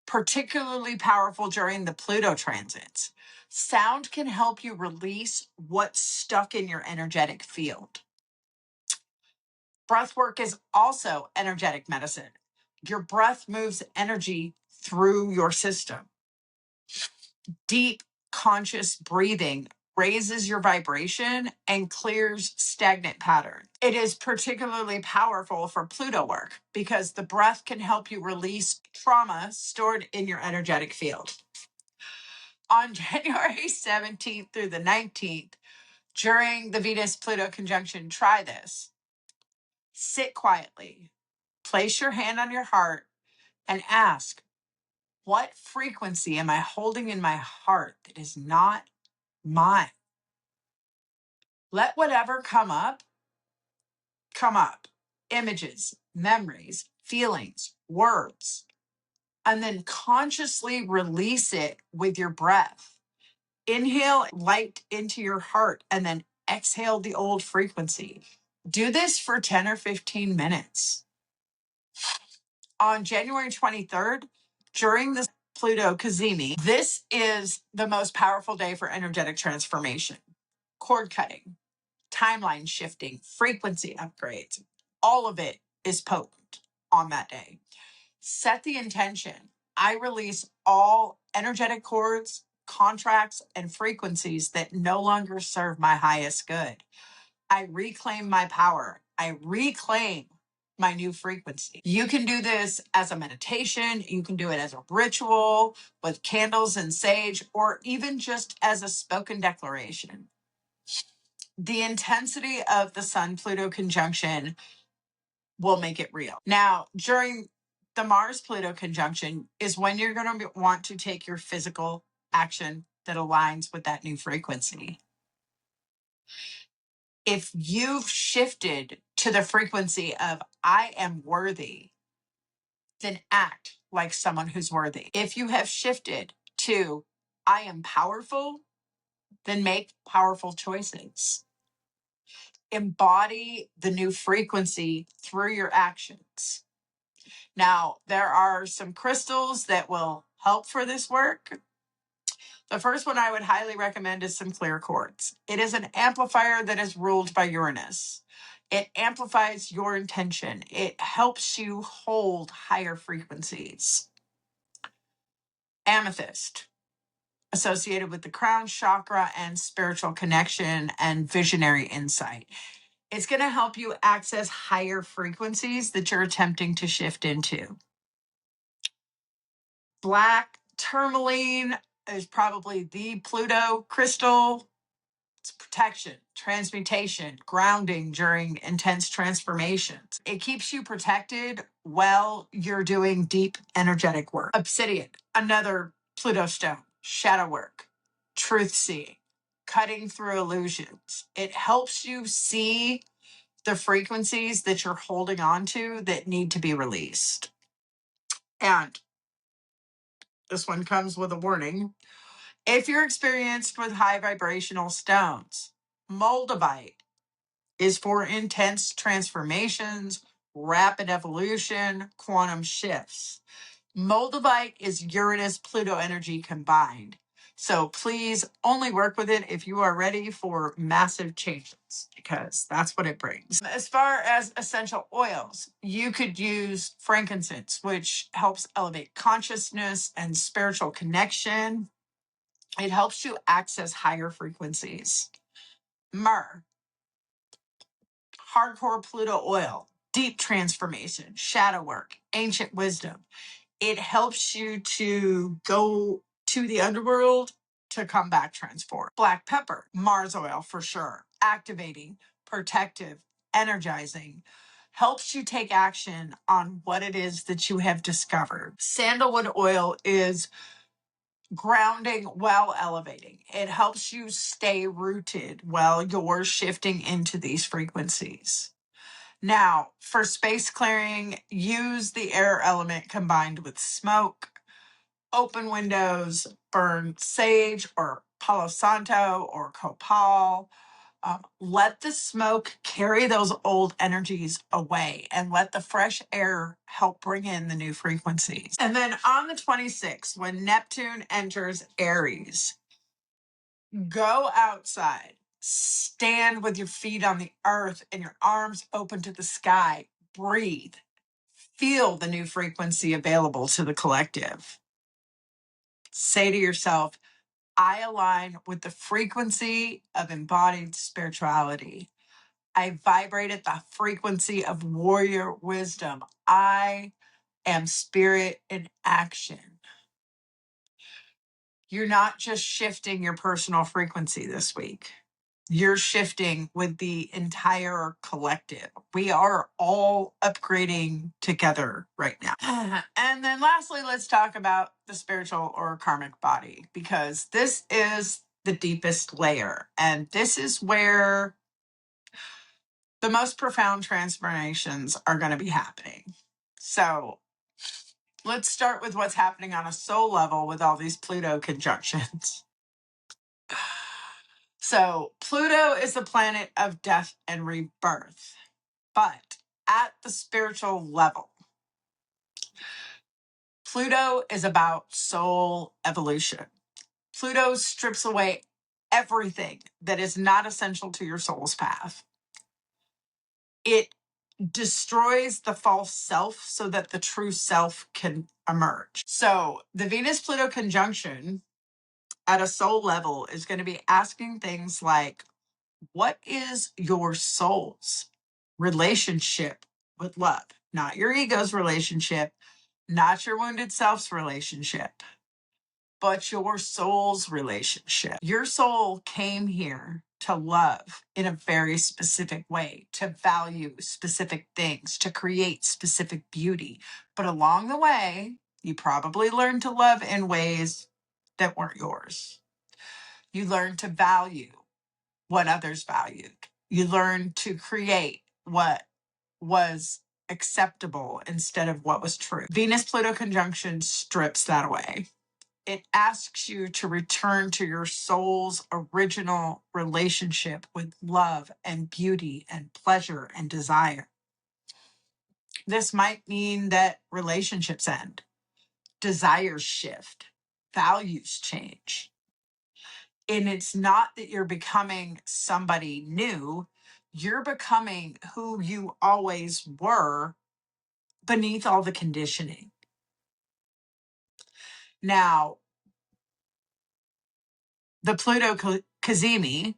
Particularly powerful during the Pluto transits. Sound can help you release what's stuck in your energetic field. Breath work is also energetic medicine. Your breath moves energy through your system. Deep, conscious breathing raises your vibration and clears stagnant patterns. It is particularly powerful for Pluto work because the breath can help you release trauma stored in your energetic field. On January 17th through the 19th, during the Venus-Pluto conjunction, try this. Sit quietly, place your hand on your heart, and ask, what frequency am I holding in my heart that is not mine? Let whatever come up. Images, memories, feelings, words, and then consciously release it with your breath. Inhale light into your heart and then exhale the old frequency. Do this for 10 or 15 minutes. On January 23rd, during the Pluto cazimi, this is the most powerful day for energetic transformation, cord cutting, timeline shifting, frequency upgrades. All of it is potent on that day. Set the intention. I release all energetic cords, contracts, and frequencies that no longer serve my highest good. I reclaim my power. I reclaim my new frequency. You can do this as a meditation. You can do it as a ritual with candles and sage, or even just as a spoken declaration. The intensity of the Sun-Pluto conjunction will make it real. Now, during the Mars-Pluto conjunction is when you're going to want to take your physical action that aligns with that new frequency. If you've shifted to the frequency of I am worthy, then act like someone who's worthy. If you have shifted to I am powerful, then make powerful choices. Embody the new frequency through your actions. Now, there are some crystals that will help for this work. The first one I would highly recommend is some clear quartz. It is an amplifier that is ruled by Uranus. It amplifies your intention. It helps you hold higher frequencies. Amethyst, associated with the crown chakra and spiritual connection and visionary insight. It's going to help you access higher frequencies that you're attempting to shift into. Black tourmaline is probably the Pluto crystal. It's protection, transmutation, grounding during intense transformations. It keeps you protected while you're doing deep energetic work. Obsidian, another Pluto stone, shadow work, truth seeing, cutting through illusions. It helps you see the frequencies that you're holding on to that need to be released. And this one comes with a warning. If you're experienced with high vibrational stones, moldavite is for intense transformations, rapid evolution, quantum shifts. Moldavite is Uranus Pluto energy combined. So please only work with it if you are ready for massive changes, because that's what it brings. As far as essential oils, you could use frankincense, which helps elevate consciousness and spiritual connection. It helps you access higher frequencies. Myrrh, hardcore Pluto oil, deep transformation, shadow work, ancient wisdom. It helps you to go to the underworld to come back transformed. Black pepper, Mars oil for sure, activating, protective, energizing, helps you take action on what it is that you have discovered. Sandalwood oil is grounding while elevating. It helps you stay rooted while you're shifting into these frequencies. Now, for space clearing, use the air element combined with smoke. Open windows, burn sage or Palo Santo or copal. Let the smoke carry those old energies away and let the fresh air help bring in the new frequencies. And then on the 26th, when Neptune enters Aries, go outside, stand with your feet on the earth and your arms open to the sky, breathe, feel the new frequency available to the collective. Say to yourself, I align with the frequency of embodied spirituality. I vibrate at the frequency of warrior wisdom. I am spirit in action. You're not just shifting your personal frequency this week. You're shifting with the entire collective. We are all upgrading together right now. And then lastly, let's talk about the spiritual or karmic body, because this is the deepest layer. And this is where the most profound transformations are going to be happening. So let's start with what's happening on a soul level with all these Pluto conjunctions. So Pluto is the planet of death and rebirth. But at the spiritual level, Pluto is about soul evolution. Pluto strips away everything that is not essential to your soul's path. It destroys the false self so that the true self can emerge. So the Venus-Pluto conjunction at a soul level is going to be asking things like, what is your soul's relationship with love? Not your ego's relationship, not your wounded self's relationship, but your soul's relationship. Your soul came here to love in a very specific way, to value specific things, to create specific beauty. But along the way, you probably learned to love in ways that weren't yours. You learned to value what others valued. You learned to create what was acceptable instead of what was true. Venus-Pluto conjunction strips that away. It asks you to return to your soul's original relationship with love and beauty and pleasure and desire. This might mean that relationships end, desires shift, values change. And it's not that you're becoming somebody new, you're becoming who you always were beneath all the conditioning. Now, the Pluto cazimi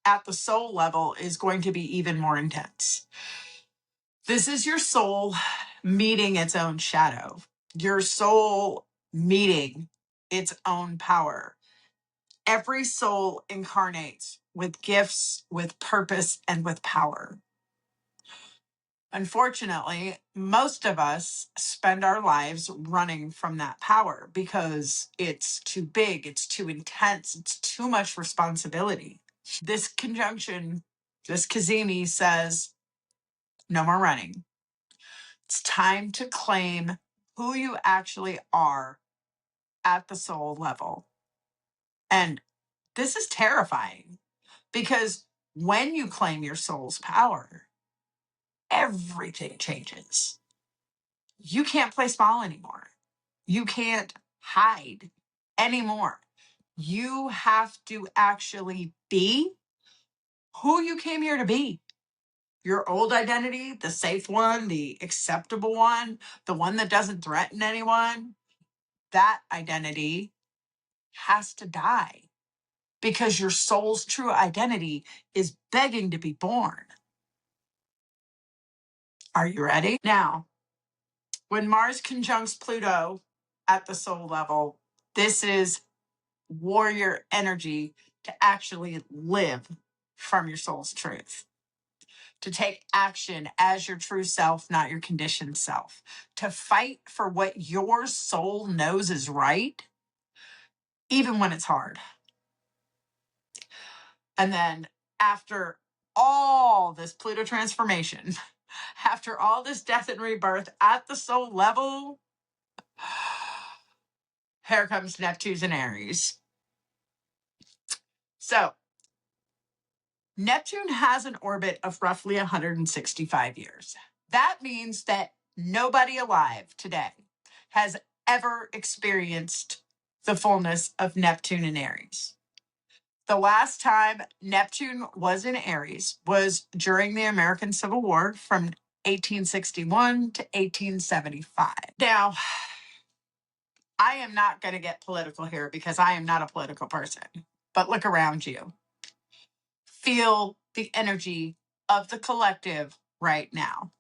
at the soul level is going to be even more intense. This is your soul meeting its own shadow, your soul meeting its own power. Every soul incarnates with gifts, with purpose, and with power. Unfortunately, most of us spend our lives running from that power because it's too big, it's too intense, it's too much responsibility. This conjunction, this cazimi says, no more running. It's time to claim who you actually are at the soul level. And this is terrifying because when you claim your soul's power, everything changes. You can't play small anymore. You can't hide anymore. You have to actually be who you came here to be. Your old identity, the safe one, the acceptable one, the one that doesn't threaten anyone, that identity has to die because your soul's true identity is begging to be born. Are you ready? Now, when Mars conjuncts Pluto at the soul level, this is warrior energy to actually live from your soul's truth, to take action as your true self, not your conditioned self, to fight for what your soul knows is right, even when it's hard. And then after all this Pluto transformation, after all this death and rebirth at the soul level, here comes Neptune and Aries. So Neptune has an orbit of roughly 165 years. That means that nobody alive today has ever experienced the fullness of Neptune in Aries. The last time Neptune was in Aries was during the American Civil War from 1861 to 1875. Now, I am not going to get political here because I am not a political person, but look around you. Feel the energy of the collective right now.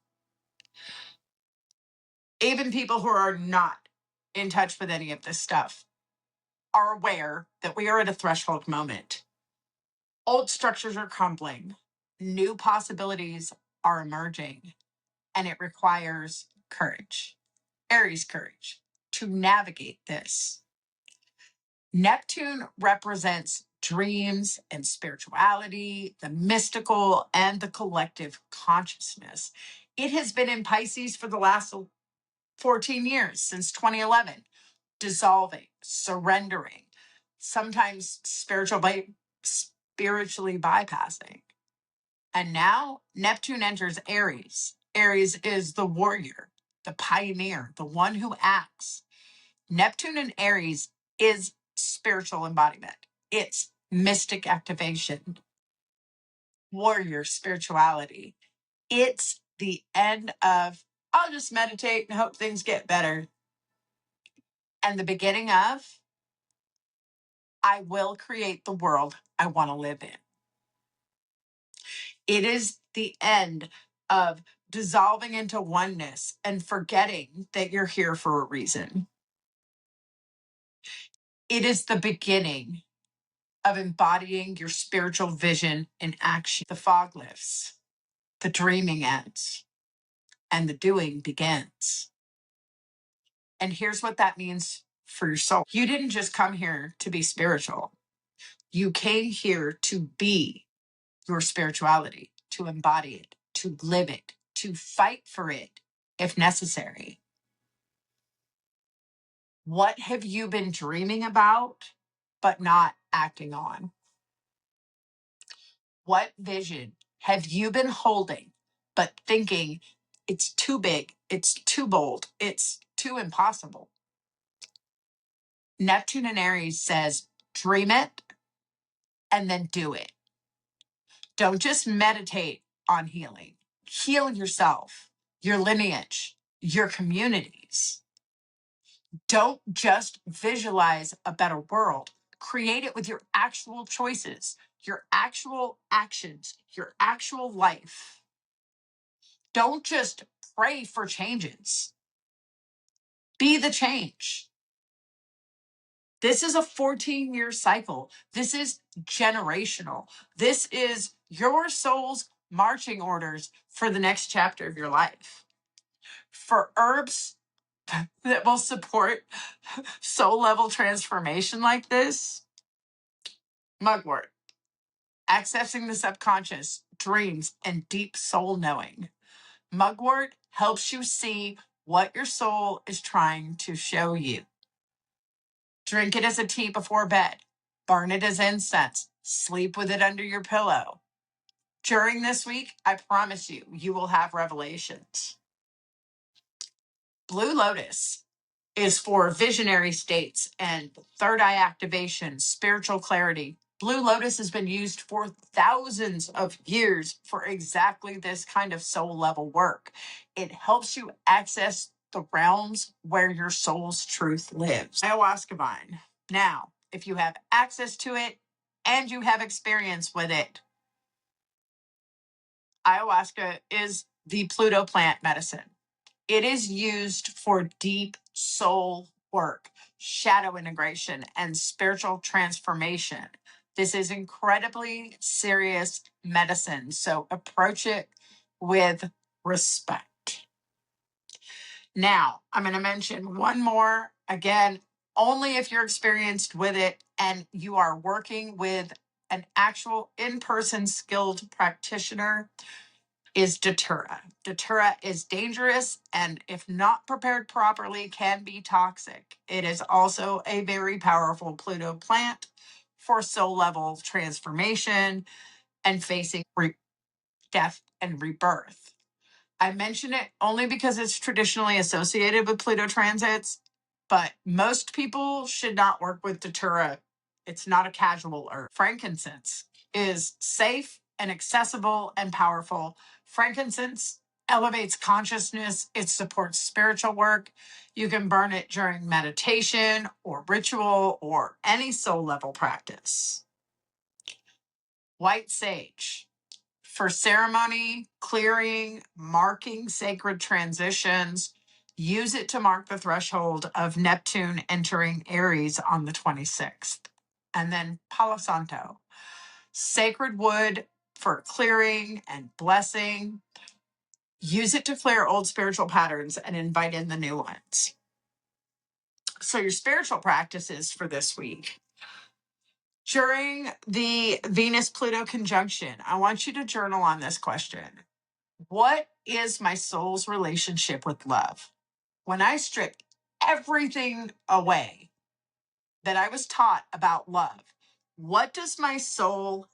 Even people who are not in touch with any of this stuff are aware that we are at a threshold moment. Old structures are crumbling, new possibilities are emerging, and it requires courage, Aries courage, to navigate this. Neptune represents dreams and spirituality, the mystical and the collective consciousness. It has been in Pisces for the last 14 years, since 2011, dissolving, surrendering, sometimes spiritual spiritually bypassing. And now Neptune enters Aries. Aries is the warrior, the pioneer, the one who acts. Neptune in Aries is spiritual embodiment. It's mystic activation, warrior spirituality. It's the end of, I'll just meditate and hope things get better, and the beginning of, I will create the world I want to live in. It is the end of dissolving into oneness and forgetting that you're here for a reason. It is the beginning of embodying your spiritual vision in action. The fog lifts, the dreaming ends, and the doing begins. And here's what that means for your soul. You didn't just come here to be spiritual. You came here to be your spirituality, to embody it, to live it, to fight for it if necessary. What have you been dreaming about but not acting on? What vision have you been holding but thinking it's too big, it's too bold, it's too impossible? Neptune in Aries says, dream it and then do it. Don't just meditate on healing. Heal yourself, your lineage, your communities. Don't just visualize a better world. Create it with your actual choices, your actual actions, your actual life. Don't just pray for changes. Be the change. This is a 14-year cycle. This is generational. This is your soul's marching orders for the next chapter of your life. For herbs that will support soul level transformation like this, mugwort, accessing the subconscious, dreams, and deep soul knowing. Mugwort helps you see what your soul is trying to show you. Drink it as a tea before bed. Burn it as incense. Sleep with it under your pillow. During this week, I promise you, you will have revelations. Blue Lotus is for visionary states and third eye activation, spiritual clarity. Blue Lotus has been used for thousands of years for exactly this kind of soul level work. It helps you access the realms where your soul's truth lives. Ayahuasca vine. Now, if you have access to it and you have experience with it, ayahuasca is the Pluto plant medicine. It is used for deep soul work, shadow integration, and spiritual transformation. This is incredibly serious medicine, so approach it with respect. Now, I'm going to mention one more. Again, only if you're experienced with it and you are working with an actual in-person skilled practitioner, is Datura. Datura is dangerous and, if not prepared properly, can be toxic. It is also a very powerful Pluto plant for soul level transformation and facing death and rebirth. I mention it only because it's traditionally associated with Pluto transits, but most people should not work with Datura. It's not a casual herb. Frankincense is safe and accessible and powerful. Frankincense elevates consciousness. It supports spiritual work. You can burn it during meditation or ritual or any soul level practice. White sage for ceremony, clearing, marking sacred transitions. Use it to mark the threshold of Neptune entering Aries on the 26th. And then Palo Santo, sacred wood for clearing and blessing. Use it to clear old spiritual patterns and invite in the new ones. So your spiritual practices for this week. During the Venus-Pluto conjunction, I want you to journal on this question. What is my soul's relationship with love? When I stripped everything away that I was taught about love, What does my soul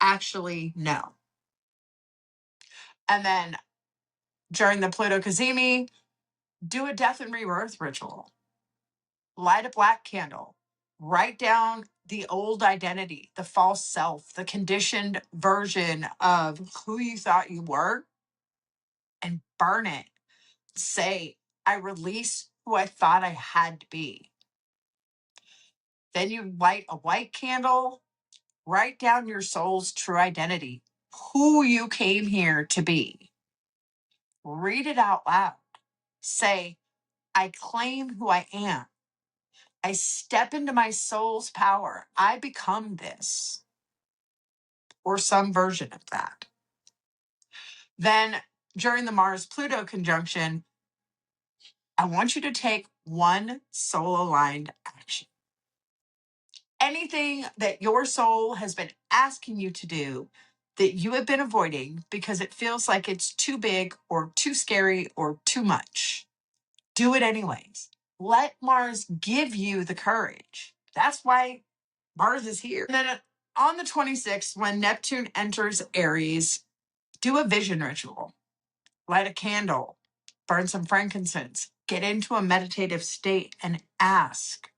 actually know? And then during the Pluto cazimi, do a death and rebirth ritual. Light a black candle. Write down the old identity, the false self, the conditioned version of who you thought you were, and burn it. Say, I release who I thought I had to be. Then you light a white candle. Write down your soul's true identity, who you came here to be. Read it out loud. Say, I claim who I am. I step into my soul's power. I become this, or some version of that. Then during the Mars-Pluto conjunction, I want you to take one soul-aligned action. Anything that your soul has been asking you to do that you have been avoiding because it feels like it's too big or too scary or too much, do it anyways. Let Mars give you the courage. That's why Mars is here. And then on the 26th, when Neptune enters Aries, do a vision ritual. Light a candle, burn some frankincense, get into a meditative state and ask,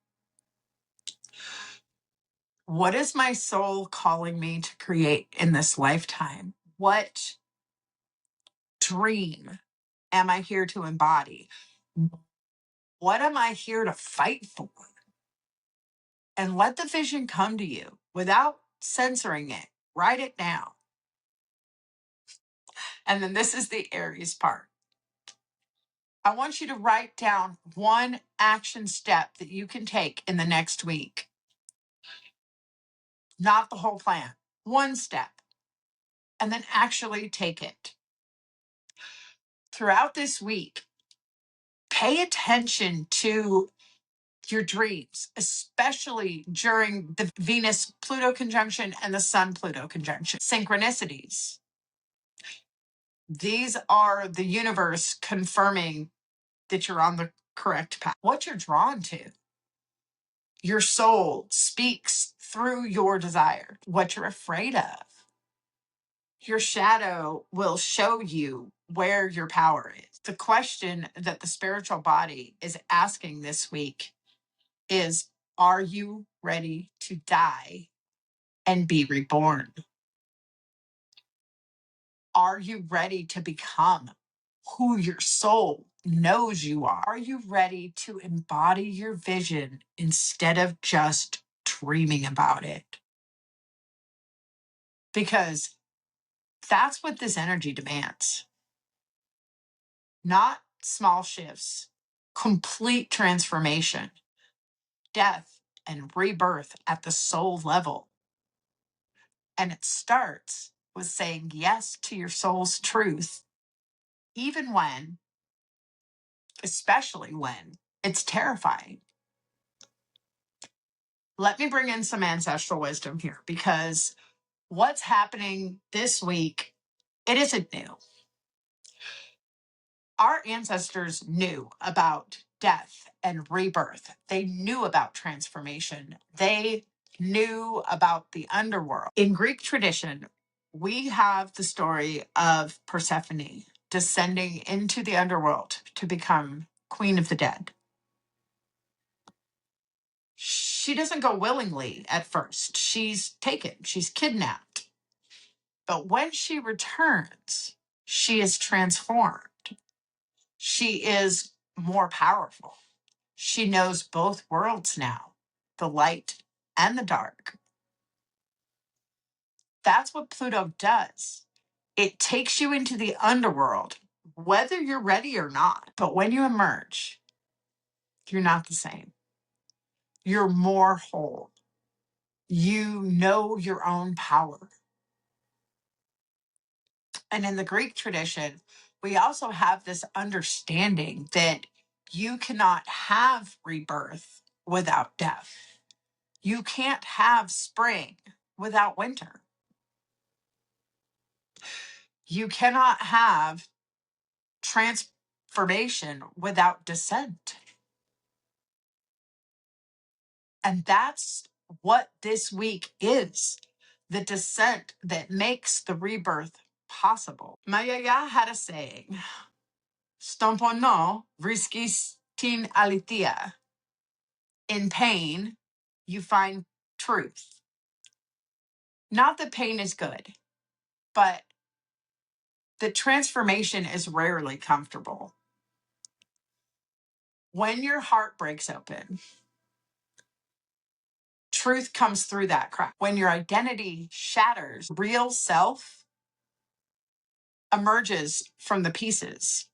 what is my soul calling me to create in this lifetime? What dream am I here to embody? What am I here to fight for? And let the vision come to you without censoring it. Write it down. And then this is the Aries part. I want you to write down one action step that you can take in the next week. Not the whole plan, one step. And then actually take it. Throughout this week, pay attention to your dreams, especially during the Venus-Pluto conjunction and the Sun-Pluto conjunction. Synchronicities. These are the universe confirming that you're on the correct path. What you're drawn to. Your soul speaks through your desire. What you're afraid of. Your shadow will show you where your power is. The question that the spiritual body is asking this week is, are you ready to die and be reborn? Are you ready to become who your soul knows you are? Are you ready to embody your vision instead of just dreaming about it? Because that's what this energy demands. Not small shifts, complete transformation, death and rebirth at the soul level. And it starts with saying yes to your soul's truth, even when, especially when, it's terrifying. Let me bring in some ancestral wisdom here, because what's happening this week, it isn't new. Our ancestors knew about death and rebirth. They knew about transformation. They knew about the underworld. In Greek tradition, we have the story of Persephone descending into the underworld to become queen of the dead. She doesn't go willingly at first. She's taken, she's kidnapped. But when she returns, she is transformed. She is more powerful. She knows both worlds now, the light and the dark. That's what Pluto does. It takes you into the underworld, whether you're ready or not. But when you emerge, you're not the same. You're more whole. You know your own power. And in the Greek tradition, we also have this understanding that you cannot have rebirth without death. You can't have spring without winter. You cannot have transformation without descent. And that's what this week is, the descent that makes the rebirth possible. My yaya had a saying, Stompono vriskis tin alitia. In pain, you find truth. Not that pain is good, but the transformation is rarely comfortable. When your heart breaks open, truth comes through that crack. When your identity shatters, real self emerges from the pieces.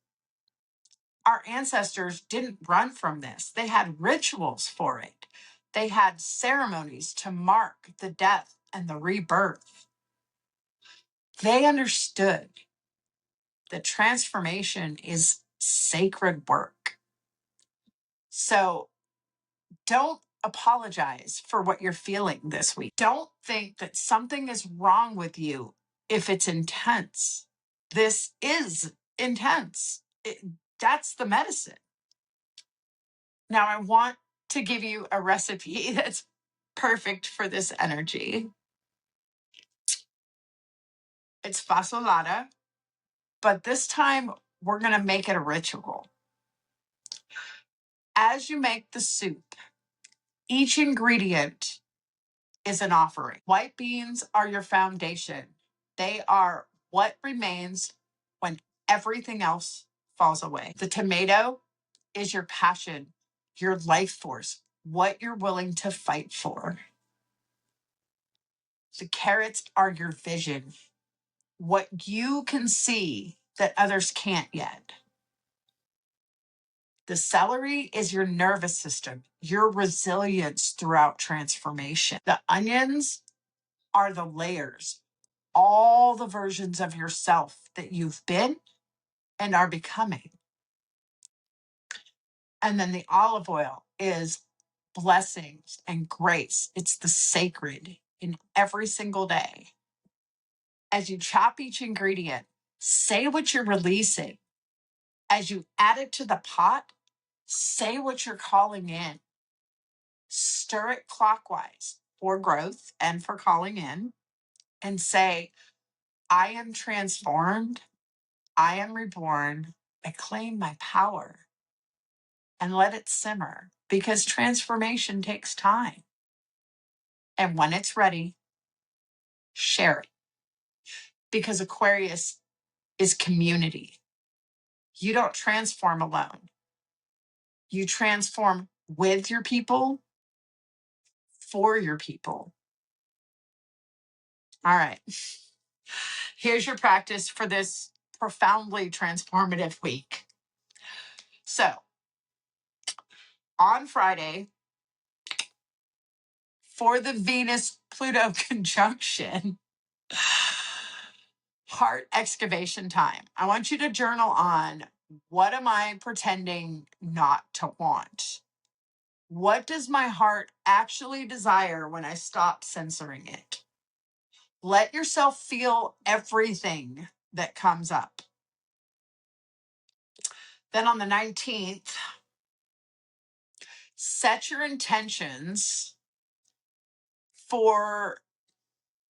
Our ancestors didn't run from this. They had rituals for it. They had ceremonies to mark the death and the rebirth. They understood that transformation is sacred work. So don't apologize for what you're feeling this week. Don't think that something is wrong with you if it's intense. This is intense. That's the medicine. Now, I want to give you a recipe that's perfect for this energy. It's fasolada, but this time we're going to make it a ritual. As you make the soup, each ingredient is an offering. White beans are your foundation. They are what remains when everything else falls away. The tomato is your passion, your life force, what you're willing to fight for. The carrots are your vision, what you can see that others can't yet. The celery is your nervous system, your resilience throughout transformation. The onions are the layers, all the versions of yourself that you've been and are becoming. And then the olive oil is blessings and grace. It's the sacred in every single day. As you chop each ingredient, say what you're releasing. As you add it to the pot, say what you're calling in. Stir it clockwise for growth and for calling in, and say, I am transformed. I am reborn. I claim my power, and let it simmer, because transformation takes time. And when it's ready, share it, because Aquarius is community. You don't transform alone. You transform with your people, for your people. All right. Here's your practice for this profoundly transformative week. So, on Friday, for the Venus Pluto conjunction, heart excavation time. I want you to journal on, what am I pretending not to want? What does my heart actually desire when I stop censoring it? Let yourself feel everything that comes up. Then on the 19th, set your intentions for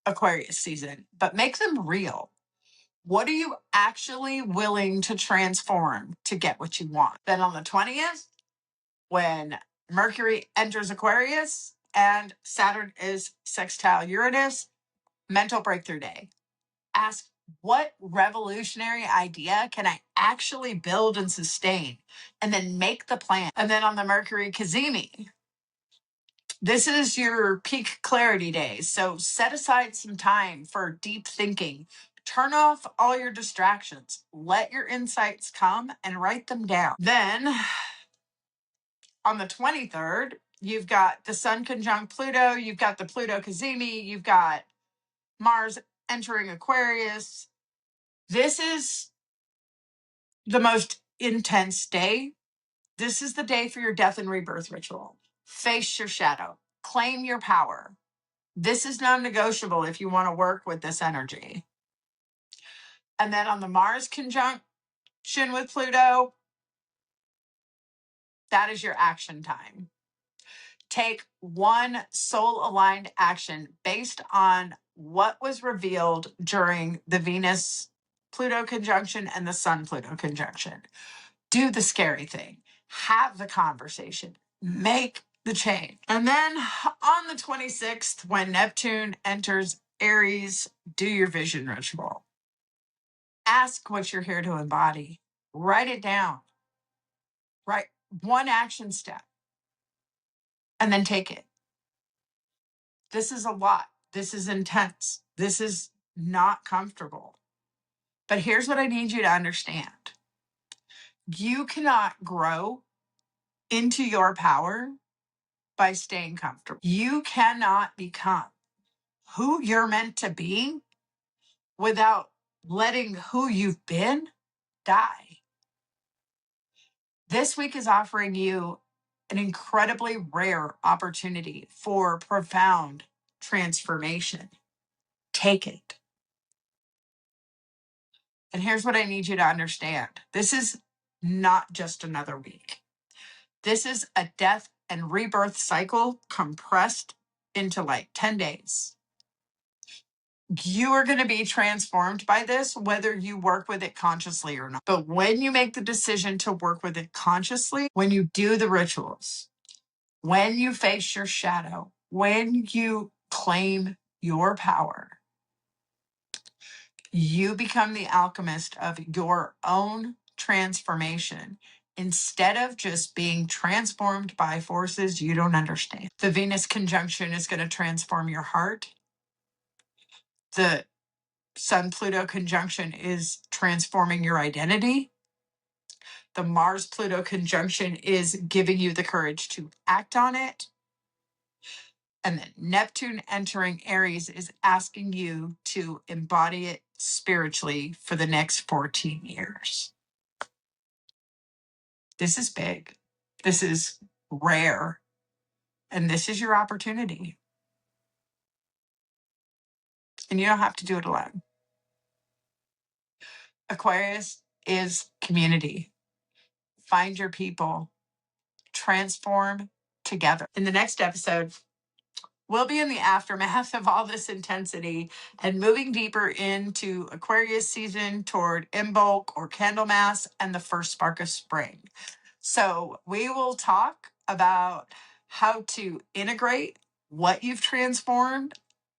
Aquarius season, but make them real. What are you actually willing to transform to get what you want? Then on the 20th, when Mercury enters Aquarius and Saturn is sextile Uranus, mental breakthrough day. Ask, what revolutionary idea can I actually build and sustain? And then make the plan. And then on the Mercury cazimi, this is your peak clarity days. So set aside some time for deep thinking. Turn off all your distractions. Let your insights come and write them down. Then on the 23rd, you've got the Sun conjunct Pluto. You've got the Pluto cazimi. You've got Mars entering Aquarius. This is the most intense day. This is the day for your death and rebirth ritual. Face your shadow. Claim your power. This is non-negotiable if you want to work with this energy. And then on the Mars conjunction with Pluto, that is your action time. Take one soul aligned action based on what was revealed during the Venus Pluto conjunction and the Sun Pluto conjunction. Do the scary thing, have the conversation, make the change. And then on the 26th, when Neptune enters Aries, do your vision ritual. Ask what you're here to embody. Write it down. Write one action step and then take it. This is a lot. This is intense. This is not comfortable. But here's what I need you to understand. You cannot grow into your power by staying comfortable. You cannot become who you're meant to be without letting who you've been die. This week is offering you an incredibly rare opportunity for profound transformation. Take it. And here's what I need you to understand. This is not just another week. This is a death and rebirth cycle compressed into like 10 days. You are going to be transformed by this, whether you work with it consciously or not. But when you make the decision to work with it consciously, when you do the rituals, when you face your shadow, when you claim your power, you become the alchemist of your own transformation instead of just being transformed by forces you don't understand. The Venus conjunction is going to transform your heart. The Sun Pluto conjunction is transforming your identity. The Mars Pluto conjunction is giving you the courage to act on it. And then Neptune entering Aries is asking you to embody it spiritually for the next 14 years. This is big. This is rare. And this is your opportunity. And you don't have to do it alone. Aquarius is community. Find your people. Transform together. In the next episode, we'll be in the aftermath of all this intensity and moving deeper into Aquarius season toward Imbolc or Candlemas and the first spark of spring. So we will talk about how to integrate what you've transformed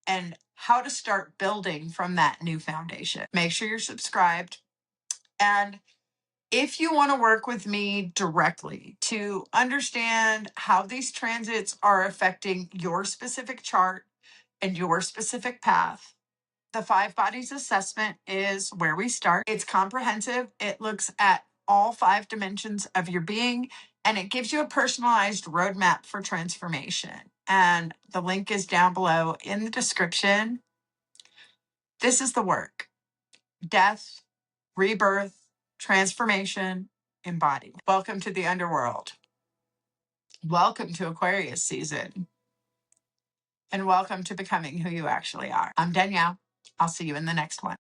and how to start building from that new foundation. Make sure you're subscribed. And if you want to work with me directly to understand how these transits are affecting your specific chart and your specific path, the 5 bodies assessment is where we start. It's comprehensive. It looks at all 5 dimensions of your being, and it gives you a personalized roadmap for transformation. And the link is down below in the description. This is the work. Death, rebirth, transformation, embodiment. Welcome to the underworld. Welcome to Aquarius season. And welcome to becoming who you actually are. I'm Danielle. I'll see you in the next one.